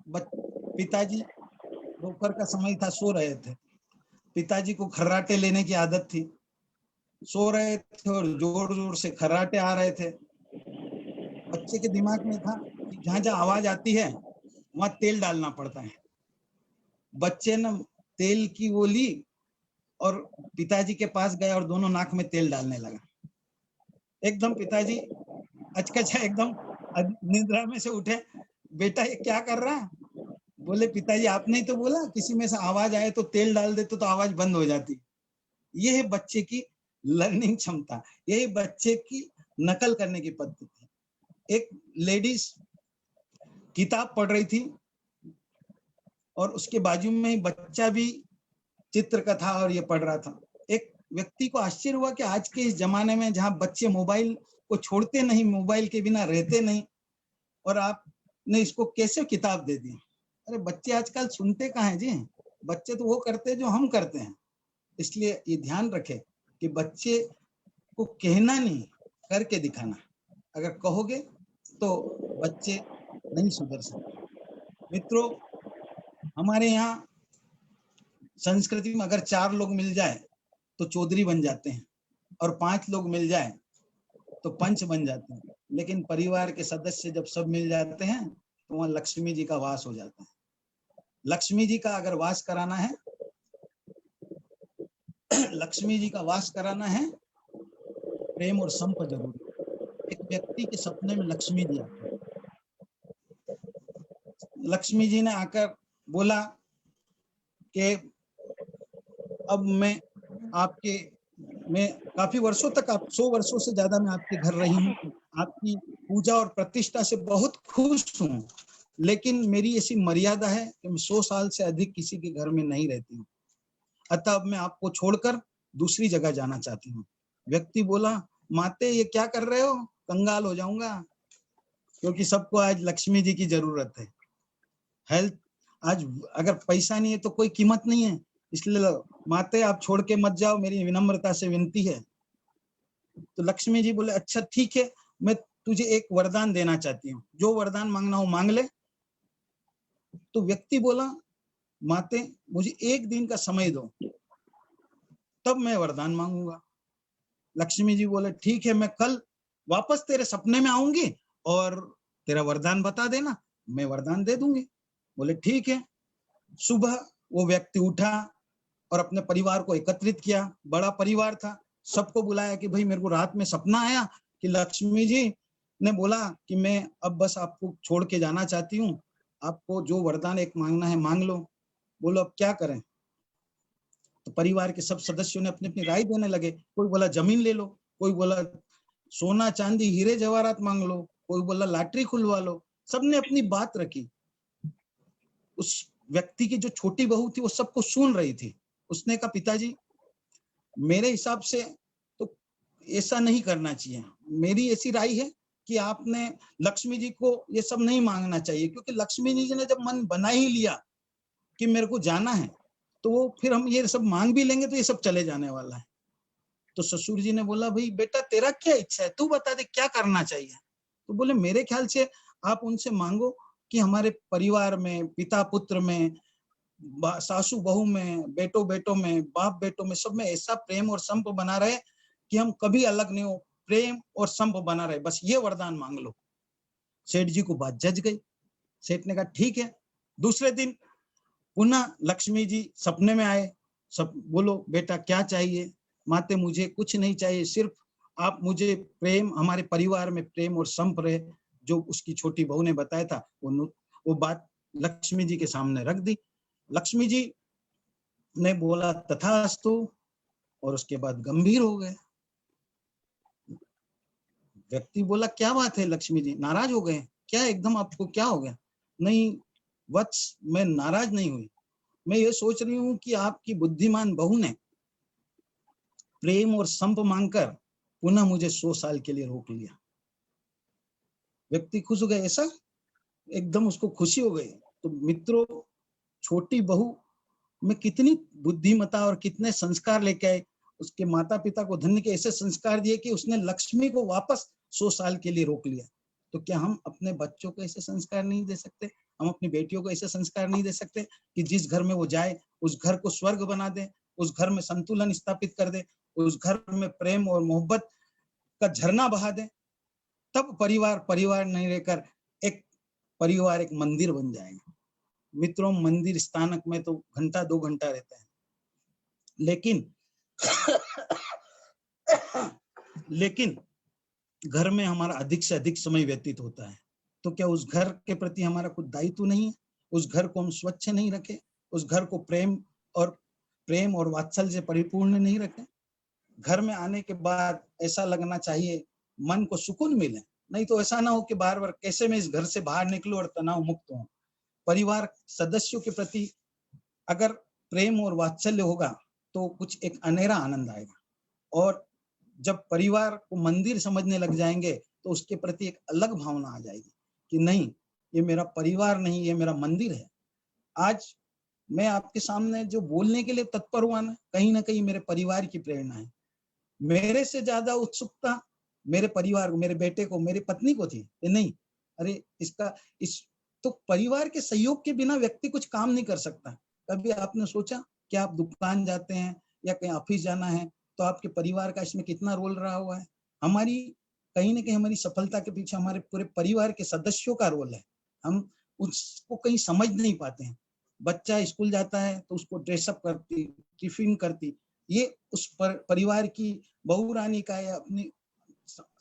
पिताजी, दोपहर का समय था, सो रहे थे। पिताजी को खर्राटे लेने की आदत थी, सो रहे थे और जोर जोर से खर्राटे आ रहे थे। बच्चे के दिमाग में था कि जहां जहां आवाज आती है वहां तेल डालना पड़ता है। बच्चे ने तेल की वो ली और पिताजी के पास गया और दोनों नाक में तेल डालने लगा। एकदम पिताजी अचकचा एकदम निद्रा में से उठे, बेटा ये क्या कर रहा है? बोले पिताजी आपने ही तो बोला किसी में से आवाज आए तो तेल डाल दे तो आवाज बंद हो जाती। ये है बच्चे की लर्निंग क्षमता, यही बच्चे की नकल करने की पद्धति। एक लेडीज किताब पढ़ रही थी और उसके बाजू में ही बच्चा भी चित्रकथा और ये पढ़ रहा था। एक व्यक्ति को आश्चर्य हुआ कि आज के इस जमाने में जहां बच्चे मोबाइल को छोड़ते नहीं, मोबाइल के बिना रहते नहीं, और आपने इसको कैसे किताब दे दी। अरे बच्चे आजकल सुनते कहाँ हैं जी, बच्चे तो वो करते हैं जो हम करते हैं। इसलिए ये ध्यान रखें कि बच्चे को कहना नहीं, करके दिखाना। अगर कहोगे तो बच्चे नहीं सुधर सकते। मित्रों, हमारे यहाँ संस्कृति में अगर 4 लोग मिल जाए तो चौधरी बन जाते हैं, और 5 लोग मिल जाए तो पंच बन जाते हैं। लेकिन परिवार के सदस्य जब सब मिल जाते हैं तो वहां लक्ष्मी जी का वास हो जाता है। लक्ष्मी जी का अगर वास कराना है, लक्ष्मी जी का वास कराना है, प्रेम और संप जरूरी। एक व्यक्ति के सपने में लक्ष्मी जी आते हैं। लक्ष्मी जी ने आकर बोला कि अब मैं काफी वर्षों तक, आप 100 वर्षों से ज्यादा मैं आपके घर रही हूँ, आपकी पूजा और प्रतिष्ठा से बहुत खुश हूँ, लेकिन मेरी ऐसी मर्यादा है कि मैं 100 साल से अधिक किसी के घर में नहीं रहती हूँ, अतः अब मैं आपको छोड़कर दूसरी जगह जाना चाहती हूँ। व्यक्ति बोला, माते ये क्या कर रहे हो, कंगाल हो जाऊंगा, क्योंकि सबको आज लक्ष्मी जी की जरूरत है। हेल्थ, आज अगर पैसा नहीं है तो कोई कीमत नहीं है, इसलिए माते आप छोड़ के मत जाओ, मेरी विनम्रता से विनती है। तो लक्ष्मी जी बोले, अच्छा ठीक है, मैं तुझे एक वरदान देना चाहती हूँ, जो वरदान मांगना हो मांग ले। तो व्यक्ति बोला, माते मुझे 1 दिन का समय दो, तब मैं वरदान मांगूंगा। लक्ष्मी जी बोले, ठीक है, मैं कल वापस तेरे सपने में आऊंगी और तेरा वरदान बता देना, मैं वरदान दे दूंगी। बोले ठीक है। सुबह वो व्यक्ति उठा और अपने परिवार को एकत्रित किया। बड़ा परिवार था, सबको बुलाया कि भाई मेरे को रात में सपना आया कि लक्ष्मी जी ने बोला कि मैं अब बस आपको छोड़ के जाना चाहती हूँ, आपको जो वरदान एक मांगना है मांग लो। बोलो अब क्या करें। तो परिवार के सब सदस्यों ने अपनी अपनी राय देने लगे। कोई बोला जमीन ले लो, कोई बोला सोना चांदी हीरे जवाहरात मांग लो, कोई बोला लॉटरी खुलवा लो। सबने अपनी बात रखी। उस व्यक्ति की जो छोटी बहू थी वो सबको सुन रही थी। उसने कहा, पिताजी मेरे हिसाब से तो ऐसा नहीं करना चाहिए, मेरी ऐसी राय है कि आपने लक्ष्मी जी को ये सब नहीं मांगना चाहिए, क्योंकि लक्ष्मी जी ने जब मन बना ही लिया कि मेरे को जाना है, तो वो फिर हम ये सब मांग भी लेंगे तो ये सब चले जाने वाला है। तो ससुर जी ने बोला, भाई बेटा तेरा क्या इच्छा है, तू बता दे क्या करना चाहिए। तो बोले, मेरे ख्याल से आप उनसे मांगो कि हमारे परिवार में, पिता पुत्र में, सासू बहू में, बेटों बेटों में, बाप बेटों में, सब में ऐसा प्रेम और संप बना रहे कि हम कभी अलग नहीं हो, प्रेम और संप बना रहे, बस ये वरदान मांग लो। सेठ जी को बात जच गई। सेठ ने कहा ठीक है। दूसरे दिन पुनः लक्ष्मी जी सपने में आए। सब बोलो बेटा क्या चाहिए। माते मुझे कुछ नहीं चाहिए, सिर्फ आप मुझे प्रेम, हमारे परिवार में प्रेम और संप रहे, जो उसकी छोटी बहू ने बताया था वो बात लक्ष्मी जी के सामने रख दी। लक्ष्मी जी ने बोला तथास्तु, और उसके बाद गंभीर हो गए। व्यक्ति बोला, क्या बात है लक्ष्मी जी, नाराज हो गए क्या, एकदम आपको क्या हो गया। नहीं वत्स, मैं नाराज नहीं हुई, मैं ये सोच रही हूँ कि आपकी बुद्धिमान बहू ने प्रेम और संप मांगकर पुनः मुझे 100 साल के लिए रोक लिया। व्यक्ति खुश हो गए, ऐसा एकदम उसको खुशी हो गई। तो मित्रों, छोटी बहू में कितनी बुद्धिमता और कितने संस्कार लेके आए। उसके माता पिता को धन्य के ऐसे संस्कार दिए कि उसने लक्ष्मी को वापस 100 साल के लिए रोक लिया। तो क्या हम अपने बच्चों को ऐसे संस्कार नहीं दे सकते, हम अपनी बेटियों को ऐसे संस्कार नहीं दे सकते कि जिस घर में वो जाए उस घर को स्वर्ग बना दे, उस घर में संतुलन स्थापित कर दे, उस घर में प्रेम और मोहब्बत का झरना बहा दे। तब परिवार परिवार नहीं रहकर एक परिवार, एक मंदिर बन जाएगा। मित्रों, मंदिर स्थानक में तो घंटा 2 घंटा रहते हैं, लेकिन घर में हमारा अधिक से अधिक समय व्यतीत होता है। तो क्या उस घर के प्रति हमारा कुछ दायित्व नहीं है। उस घर को हम स्वच्छ नहीं रखें, उस घर को प्रेम और वात्सल्य से परिपूर्ण नहीं रखें, घर में आने के बाद ऐसा लगना चाहिए मन को सुकून मिले, नहीं तो ऐसा ना हो कि बार बार कैसे मैं इस घर से बाहर निकलूं और तनाव मुक्त हूं। परिवार सदस्यों के प्रति अगर प्रेम और वात्सल्य होगा तो कुछ एक अनेरा आनंद आएगा, और जब परिवार को मंदिर समझने लग जाएंगे तो उसके प्रति एक अलग भावना आ जाएगी कि नहीं, ये मेरा परिवार नहीं, ये मेरा मंदिर है। आज मैं आपके सामने जो बोलने के लिए तत्पर हुआ ना कहीं मेरे परिवार की प्रेरणा है। मेरे से ज्यादा उत्सुकता मेरे परिवार को, मेरे बेटे को, मेरी पत्नी को थी कि नहीं, अरे इस तो परिवार के सहयोग के बिना व्यक्ति कुछ काम नहीं कर सकता। कभी आपने सोचा कि आप दुकान जाते हैं या कहीं ऑफिस जाना है तो आपके परिवार का इसमें कितना रोल रहा हुआ है? हमारी कहीं ना कहीं हमारी सफलता के पीछे हमारे पूरे परिवार के सदस्यों का रोल है। हम उसको कहीं समझ नहीं पाते हैं। बच्चा स्कूल जाता है तो उसको ड्रेसअप करती, टिफिन करती, ये उस परिवार की बहू रानी का है। अपनी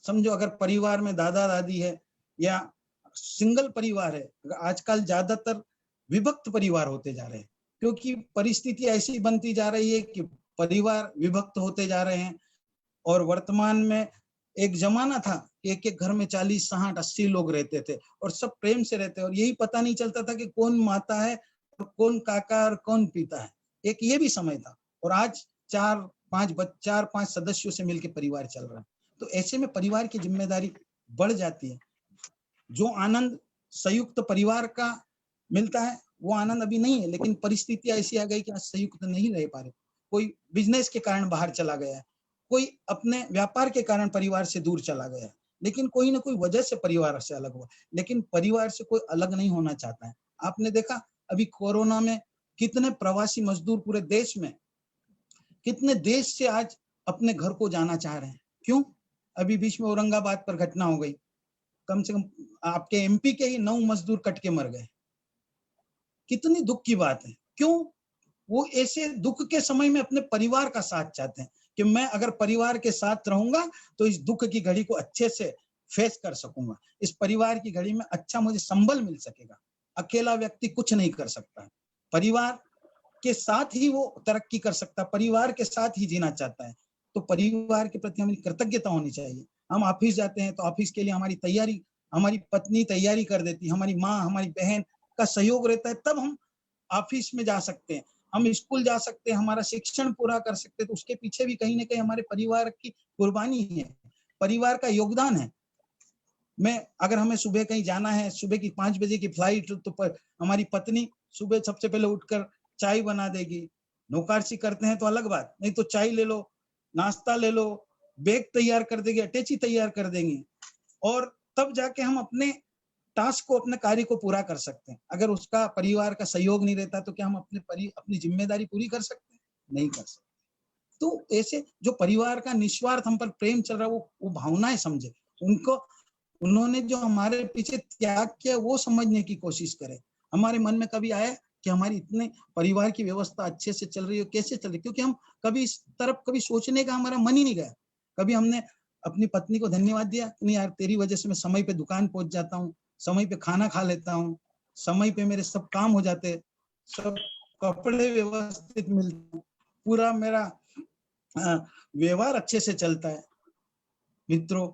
समझो अगर परिवार में दादा दादी है या सिंगल परिवार है, आजकल ज्यादातर विभक्त परिवार होते जा रहे हैं क्योंकि परिस्थिति ऐसी बनती जा रही है कि परिवार विभक्त होते जा रहे हैं। और वर्तमान में एक जमाना था कि एक एक घर में 40, 60, 80 लोग रहते थे और सब प्रेम से रहते, और यही पता नहीं चलता था कि कौन माता है और कौन काका और कौन पिता है। एक ये भी समय था, और आज 4-5 सदस्यों से मिलकर परिवार चल रहा है। तो ऐसे में परिवार की जिम्मेदारी बढ़ जाती है। जो आनंद संयुक्त परिवार का मिलता है वो आनंद अभी नहीं है, लेकिन परिस्थितियां ऐसी आ गई कि आज संयुक्त नहीं रह पा रहे। कोई बिजनेस के कारण बाहर चला गया है, कोई अपने व्यापार के कारण परिवार से दूर चला गया है, लेकिन कोई ना कोई वजह से परिवार से अलग हुआ, लेकिन परिवार से कोई अलग नहीं होना चाहता है। आपने देखा अभी कोरोना में कितने प्रवासी मजदूर पूरे देश में, कितने देश से आज अपने घर को जाना चाह रहे हैं। क्यों? अभी बीच में औरंगाबाद पर घटना हो गई, कम से कम आपके एमपी के ही 9 मजदूर कट के मर गए। कितनी दुख की बात है। क्यों? वो ऐसे दुख के समय में अपने परिवार का साथ चाहते हैं कि मैं अगर परिवार के साथ रहूंगा तो इस दुख की घड़ी को अच्छे से फेस कर सकूंगा, इस परिवार की घड़ी में अच्छा मुझे संबल मिल सकेगा। अकेला व्यक्ति कुछ नहीं कर सकता है, परिवार के साथ ही वो तरक्की कर सकता है, परिवार के साथ ही जीना चाहता है। तो परिवार के प्रति हमारी कृतज्ञता होनी चाहिए। हम ऑफिस जाते हैं तो ऑफिस के लिए हमारी तैयारी हमारी पत्नी तैयारी कर देती है, हमारी माँ हमारी बहन का सहयोग रहता है, तब हम ऑफिस में जा सकते हैं, हम स्कूल जा सकते हैं, हमारा शिक्षण पूरा कर सकते हैं। तो उसके पीछे भी कहीं ना कहीं हमारे परिवार की कुर्बानी है, परिवार का योगदान है। मैं अगर हमें सुबह कहीं जाना है, सुबह की 5 बजे की फ्लाइट, तो हमारी पत्नी सुबह सबसे पहले उठकर चाय बना देगी। नौकरसी करते हैं तो अलग बात, नहीं तो चाय ले लो, नाश्ता ले लो, बैग तैयार कर देंगे, अटैची तैयार कर देंगे, और तब जाके हम अपने टास्क को, अपने कार्य को पूरा कर सकते हैं। अगर उसका परिवार का सहयोग नहीं रहता तो क्या हम अपनी जिम्मेदारी पूरी कर सकते हैं? नहीं कर सकते। तो ऐसे जो परिवार का निस्वार्थ हम पर प्रेम चल रहा है, वो भावनाएं समझे, उनको उन्होंने जो हमारे पीछे त्याग किया वो समझने की कोशिश करें। हमारे मन में कभी आया कि हमारी इतने परिवार की व्यवस्था अच्छे से चल रही है, कैसे चल रही है? क्योंकि हम कभी इस तरफ कभी सोचने का हमारा मन ही नहीं गया। कभी हमने अपनी पत्नी को धन्यवाद दिया, नहीं यार तेरी वजह से मैं समय पे दुकान पहुंच जाता हूँ, समय पे खाना खा लेता हूँ, समय पे मेरे सब काम हो जाते, सब कपड़े व्यवस्थित मिलते हैं, पूरा मेरा व्यवहार अच्छे से चलता है। मित्रों,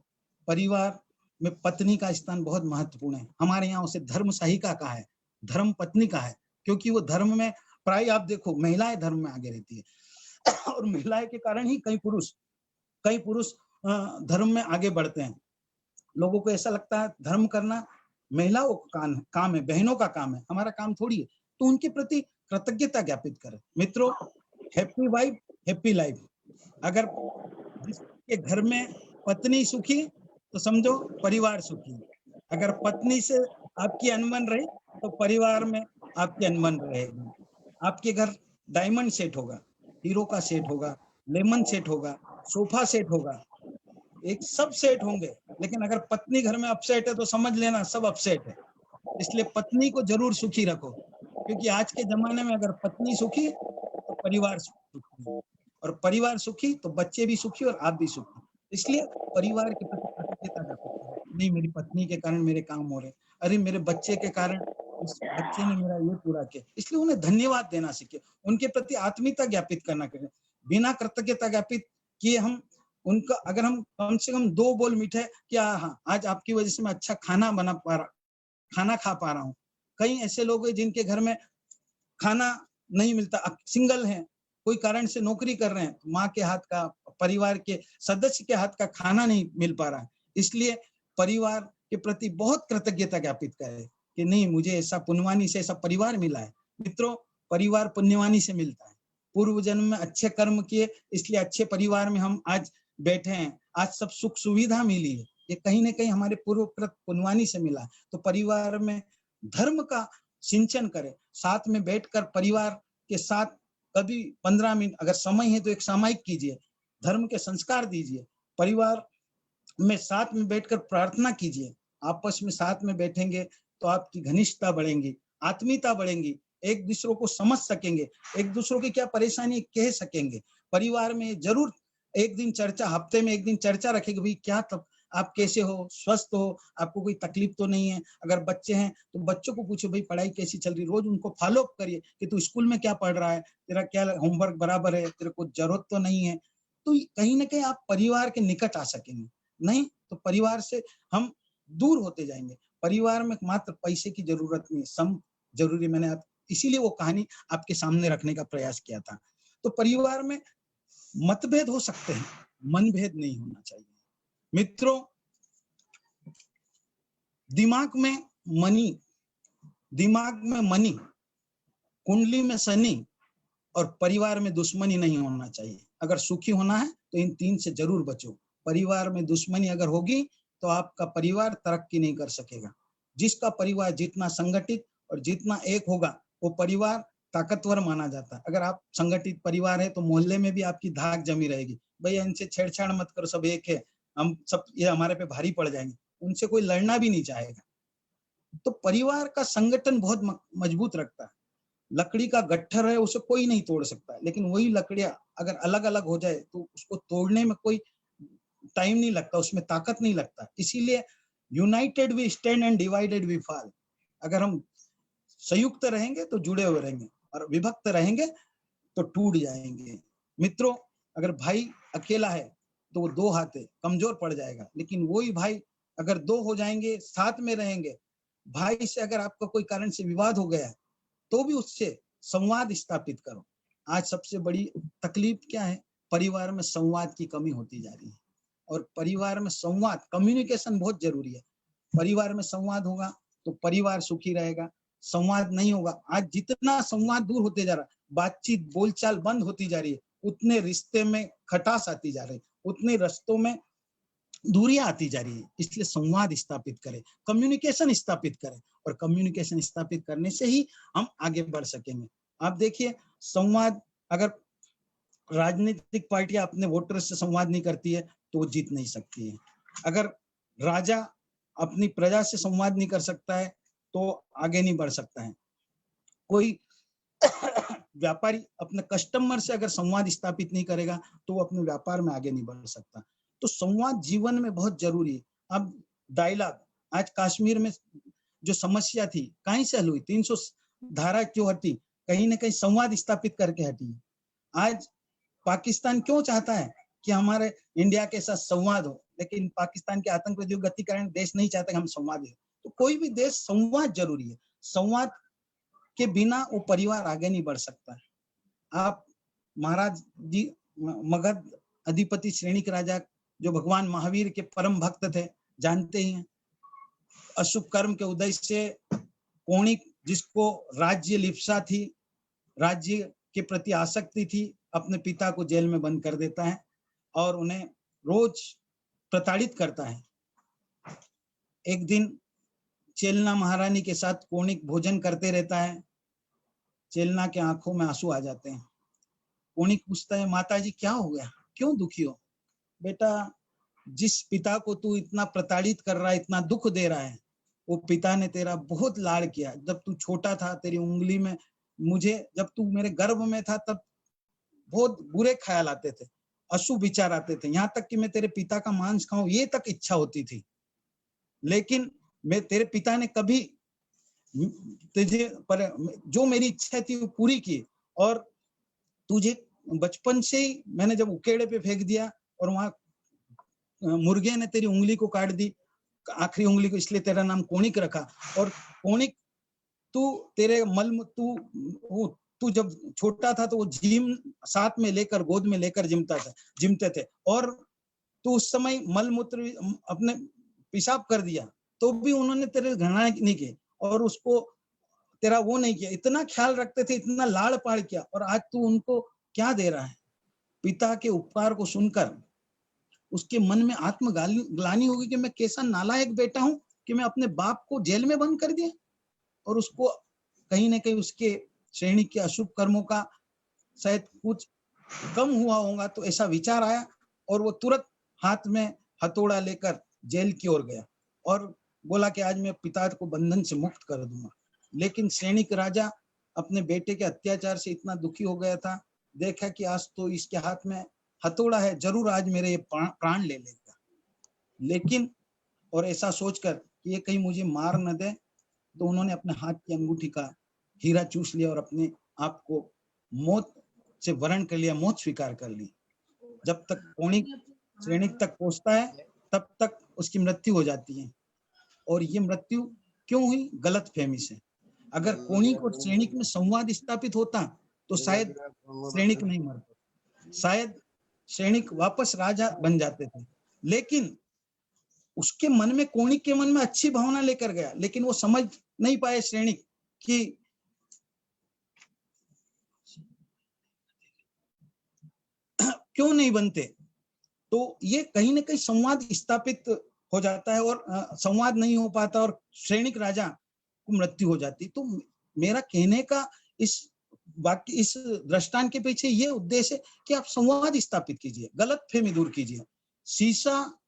परिवार में पत्नी का स्थान बहुत महत्वपूर्ण है। हमारे यहाँ उसे धर्म सहिका कहा है, धर्म पत्नी का है, क्योंकि वो धर्म में प्राय आप देखो महिलाएं धर्म में आगे रहती है और महिलाएं के कारण ही कई पुरुष धर्म में आगे बढ़ते हैं। लोगों को ऐसा लगता है धर्म करना महिलाओं का काम है, बहनों का काम है, हमारा काम थोड़ी है। तो उनके प्रति कृतज्ञता ज्ञापित करें। मित्रों, हैप्पी वाइफ हैप्पी लाइफ। अगर जिसके घर में पत्नी सुखी तो समझो परिवार सुखी। अगर पत्नी से आपकी अनबन रही तो परिवार में आपकी अनबन रहेगी। आपके घर डायमंड सेट होगा, हीरो का सेट होगा, लेमन सेट होगा, सोफा सेट होगा, एक सब सेट होंगे, लेकिन अगर पत्नी घर में अपसेट है तो समझ लेना सब अपसेट है। इसलिए पत्नी को जरूर सुखी रखो, क्योंकि आज के जमाने में अगर पत्नी सुखी तो परिवार सुखी, और परिवार सुखी तो बच्चे भी सुखी और आप भी सुखी। इसलिए परिवार के प्रति कृतज्ञता रखो। नहीं, मेरी पत्नी के कारण मेरे काम हो रहे, अरे मेरे बच्चे के कारण इस बच्चे ने मेरा ये पूरा किया, इसलिए उन्हें धन्यवाद देना सीखे, उनके प्रति आत्मीयता ज्ञापित करना करें। बिना कृतज्ञता ज्ञापित किए हम उनका, अगर हम कम से कम 2 बोल मीठे कि हाँ, आज आपकी वजह से मैं अच्छा खाना खाना खा पा रहा हूँ। कई ऐसे लोग हैं जिनके घर में खाना नहीं मिलता, सिंगल हैं, कोई कारण से नौकरी कर रहे हैं, माँ के हाथ का, परिवार के सदस्य के हाथ का खाना नहीं मिल पा रहा है। इसलिए परिवार के प्रति बहुत कृतज्ञता ज्ञापित करें कि नहीं, मुझे ऐसा पुण्यवानी से ऐसा परिवार मिला है। मित्रों, परिवार पुण्यवानी से मिलता है। पूर्व जन्म में अच्छे कर्म किए, इसलिए अच्छे परिवार में हम आज बैठे हैं, आज सब सुख सुविधा मिली है, ये कहीं ना कहीं हमारे पूर्वकृत पुण्यवानी से मिला है। तो परिवार में धर्म का सिंचन करें, साथ में बैठकर परिवार के साथ कभी 15 मिनट अगर समय है तो एक सामायिक कीजिए, धर्म के संस्कार दीजिए, परिवार में साथ में बैठकर प्रार्थना कीजिए। आपस में साथ में बैठेंगे तो आपकी घनिष्ठता बढ़ेंगी, आत्मीयता बढ़ेंगी, एक दूसरों को समझ सकेंगे, एक दूसरों की क्या परेशानी कह सकेंगे। परिवार में जरूर एक दिन चर्चा, हफ्ते में एक दिन चर्चा रखेगी, भाई क्या तब आप कैसे हो, स्वस्थ हो, आपको कोई तकलीफ तो नहीं है। अगर बच्चे हैं तो बच्चों को पूछो, भाई पढ़ाई कैसी चल रही, रोज उनको फॉलो अप करिए कि तू स्कूल में क्या पढ़ रहा है, तेरा क्या होमवर्क बराबर है, तेरे को जरूरत तो नहीं है। तो कहीं ना कहीं आप परिवार के निकट आ सकेंगे, नहीं तो परिवार से हम दूर होते जाएंगे। परिवार में मात्र पैसे की जरूरत नहीं, सम जरूरी। मैंने इसीलिए वो कहानी आपके सामने रखने का प्रयास किया था। तो परिवार में मतभेद हो सकते हैं, मनभेद नहीं होना चाहिए। मित्रों, दिमाग में मनी, कुंडली में शनि और परिवार में दुश्मनी नहीं होना चाहिए। अगर सुखी होना है तो इन 3 से जरूर बचो। परिवार में दुश्मनी अगर होगी तो आपका परिवार तरक्की नहीं कर सकेगा। जिसका परिवार जितना संगठित और जितना एक होगा, वो परिवार ताकतवर माना जाता है। अगर आप संगठित परिवार है तो मोहल्ले में भी आपकी धाक जमी रहेगी, भैया इनसे छेड़छाड़ मत करो, सब एक है, हम सब ये हमारे पे भारी पड़ जाएंगे, उनसे कोई लड़ना भी नहीं चाहेगा। तो परिवार का संगठन बहुत मजबूत रखता है। लकड़ी का गट्ठर है, उसे कोई नहीं तोड़ सकता, लेकिन वही लकड़ियां अगर अलग अलग हो जाए तो उसको तोड़ने में कोई टाइम नहीं लगता, उसमें ताकत नहीं लगता। इसीलिए united we stand and divided we fall. अगर हम संयुक्त रहेंगे तो जुड़े हुए रहेंगे, और विभक्त रहेंगे तो टूट जाएंगे। मित्रों, अगर भाई अकेला है तो वो 2 हाथ है, कमजोर पड़ जाएगा। लेकिन वही भाई अगर 2 हो जाएंगे, साथ में रहेंगे, भाई से अगर आपका कोई कारण से विवाद हो गया तो भी उससे संवाद स्थापित करो। आज सबसे बड़ी तकलीफ क्या है, परिवार में संवाद की कमी होती जा रही है। और परिवार में संवाद, कम्युनिकेशन बहुत जरूरी है। परिवार में संवाद होगा तो परिवार सुखी रहेगा। संवाद नहीं होगा, आज जितना संवाद दूर होते जा रहा है, बातचीत बोलचाल बंद होती जा रही है, उतने रिश्ते में खटास आती जा रही है, उतने रिश्तों में दूरियां आती जा रही है। इसलिए संवाद स्थापित करें, कम्युनिकेशन स्थापित करें, और कम्युनिकेशन स्थापित करने से ही हम आगे बढ़ सकेंगे। आप देखिए, संवाद, अगर राजनीतिक पार्टियां अपने वोटर से संवाद नहीं करती है तो वो जीत नहीं सकती है। अगर राजा अपनी प्रजा से संवाद नहीं कर सकता है तो आगे नहीं बढ़ सकता है। कोई व्यापारी अपने कस्टमर से अगर संवाद स्थापित नहीं करेगा तो वो अपने व्यापार में आगे नहीं बढ़ सकता। तो संवाद जीवन में बहुत जरूरी है। अब डायलॉग, आज कश्मीर में जो समस्या थी कहीं से हल हुई, 300 धारा क्यों हटी, कहीं ना कहीं संवाद स्थापित करके हटी। आज पाकिस्तान क्यों चाहता है कि हमारे इंडिया के साथ संवाद हो, लेकिन पाकिस्तान के आतंकवादियों गति कारण देश नहीं चाहता कि हम संवाद हो। तो कोई भी देश, संवाद जरूरी है। संवाद के बिना वो परिवार आगे नहीं बढ़ सकता है। आप महाराज जी, मगध अधिपति श्रेणी के राजा जो भगवान महावीर के परम भक्त थे, जानते ही हैं। अशुभ कर्म के उदय से कौणिक, जिसको राज्य लिप्सा थी, राज्य के प्रति आसक्ति थी, अपने पिता को जेल में बंद कर देता है और उन्हें रोज प्रताड़ित करता है। एक दिन चेलना महारानी के साथ कौणिक भोजन करते रहता है। चेलना के आंखों में आंसू आ जाते हैं। कौणिक पूछता है, माता जी क्या हो गया, क्यों दुखी हो? बेटा, जिस पिता को तू इतना प्रताड़ित कर रहा है, इतना दुख दे रहा है, वो पिता ने तेरा बहुत लाड़ किया। जब तू छोटा था, तेरी उंगली में जब तू मेरे गर्भ में था, तब बहुत बुरे ख्याल आते थे, अशुभ विचार आते थे, यहाँ तक कि मैं तेरे पिता का मांस खाऊं ये तक इच्छा होती थी। लेकिन तेरे पिता ने कभी तुझे पर जो मेरी इच्छा थी वो पूरी की, और तुझे बचपन से ही मैंने जब उकेड़े पे फेंक दिया और वहां मुर्गे ने तेरी उंगली को काट दी, आखिरी उंगली को, इसलिए तेरा नाम कोणिक रखा। और कोणिक, तू तेरे तू जब छोटा था तो वो जिम साथ में लेकर, गोद में लेकर जिमते थे, और तू उस समय मल मूत्र अपने पेशाब कर दिया तो भी उन्होंने तेरे घृणा नहीं की, और उसको तेरा वो नहीं किया, इतना ख्याल रखते थे, इतना लाड़ पाड़ किया, और आज तू उनको क्या दे रहा है? पिता के उपकार को सुनकर उसके मन में आत्मग्लानि होगी कि मैं कैसा नालायक बेटा हूं कि मैं अपने बाप को जेल में बंद कर दिया, और उसको कहीं ना कहीं उसके श्रेणी के अशुभ कर्मों का शायद कुछ कम हुआ होगा, तो ऐसा विचार आया और वो तुरंत हाथ में हथौड़ा लेकर जेल की ओर गया और बोला कि आज मैं पिता को बंधन से मुक्त कर दूंगा। लेकिन सैनिक राजा अपने बेटे के अत्याचार से इतना दुखी हो गया था, देखा कि आज तो इसके हाथ में हथौड़ा है, जरूर आज मेरे ये प्राण ले लेगा। लेकिन और ऐसा सोचकर कि ये कहीं मुझे मार न दे, तो उन्होंने अपने हाथ की अंगूठी का हीरा चूस लिया और अपने आप को मौत से वरण कर लिया, मौत स्वीकार कर ली। जब तक कोणिक श्रेणिक तक पहुंचता है तब तक उसकी मृत्यु हो जाती है। और ये मृत्यु क्यों हुई? गलत फहमी से। अगर कोणिक और श्रेणिक में संवाद स्थापित होता तो शायद श्रेणिक नहीं मरता, शायद श्रेणिक वापस राजा बन जाते थे। लेकिन उसके मन में, कोणिक के मन में अच्छी भावना लेकर गया, लेकिन वो समझ नहीं पाए श्रेणिक कि क्यों नहीं बनते। तो ये कहीं ना कहीं संवाद स्थापित हो जाता है और संवाद नहीं हो पाता और श्रेणिक राजा को मृत्यु हो जाती। तो मेरा कहने का इस दृष्टांत के पीछे ये उद्देश्य है कि आप संवाद स्थापित कीजिए, गलत फहमी दूर कीजिए। शीशा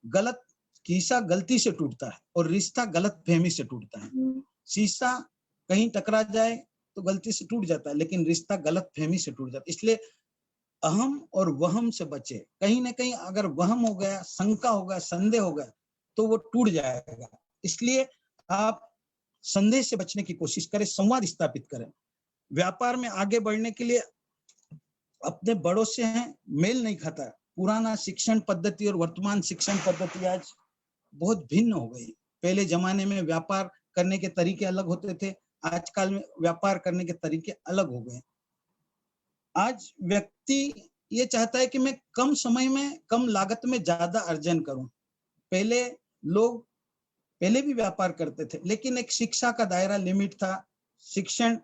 गलती से टूटता है और रिश्ता गलत फहमी से टूटता है। शीशा कहीं टकरा जाए तो गलती से टूट जाता है, लेकिन रिश्ता गलत फहमी से टूट जाता है। इसलिए अहम और वहम से बचे। कहीं ना कहीं अगर वहम हो गया, शंका हो गया, संदेह हो गया तो वो टूट जाएगा। इसलिए आप संदेह से बचने की कोशिश करें, संवाद स्थापित करें। व्यापार में आगे बढ़ने के लिए अपने बड़ों से मेल नहीं खाता। पुराना शिक्षण पद्धति और वर्तमान शिक्षण पद्धति आज बहुत भिन्न हो गई। पहले जमाने में व्यापार करने के तरीके अलग होते थे, आजकल में व्यापार करने के तरीके अलग हो गए। आज व्यक्ति ये चाहता है कि मैं कम समय में, कम लागत में ज्यादा अर्जन करूं। पहले भी व्यापार करते थे, लेकिन एक शिक्षा का दायरा, लिमिट था। शिक्षण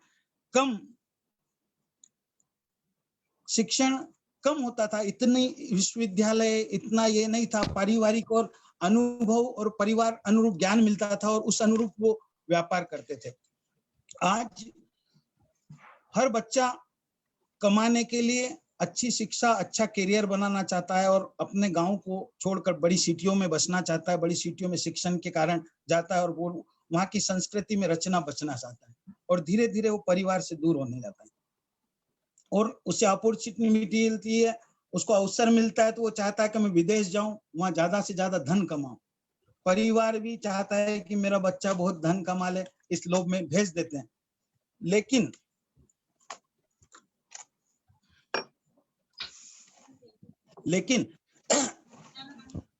कम होता था, इतनी विश्वविद्यालय, इतना ये नहीं था। पारिवारिक और अनुभव और परिवार अनुरूप ज्ञान मिलता था और उस अनुरूप वो व्यापार करते थे। आज हर बच्चा कमाने के लिए अच्छी शिक्षा, अच्छा करियर बनाना चाहता है और अपने गांव को छोड़कर बड़ी सिटियों में बसना चाहता है। बड़ी सिटियों में शिक्षण के कारण जाता है और वो वहां की संस्कृति में रचना बचना चाहता है और धीरे धीरे वो परिवार से दूर होने जाता है और उसे अपॉर्चुनिटी मिलती है, उसको अवसर मिलता है तो वो चाहता है कि मैं विदेश जाऊं, वहां ज्यादा से ज्यादा धन कमाऊं। परिवार भी चाहता है कि मेरा बच्चा बहुत धन कमा ले, इस लोभ में भेज देते हैं। लेकिन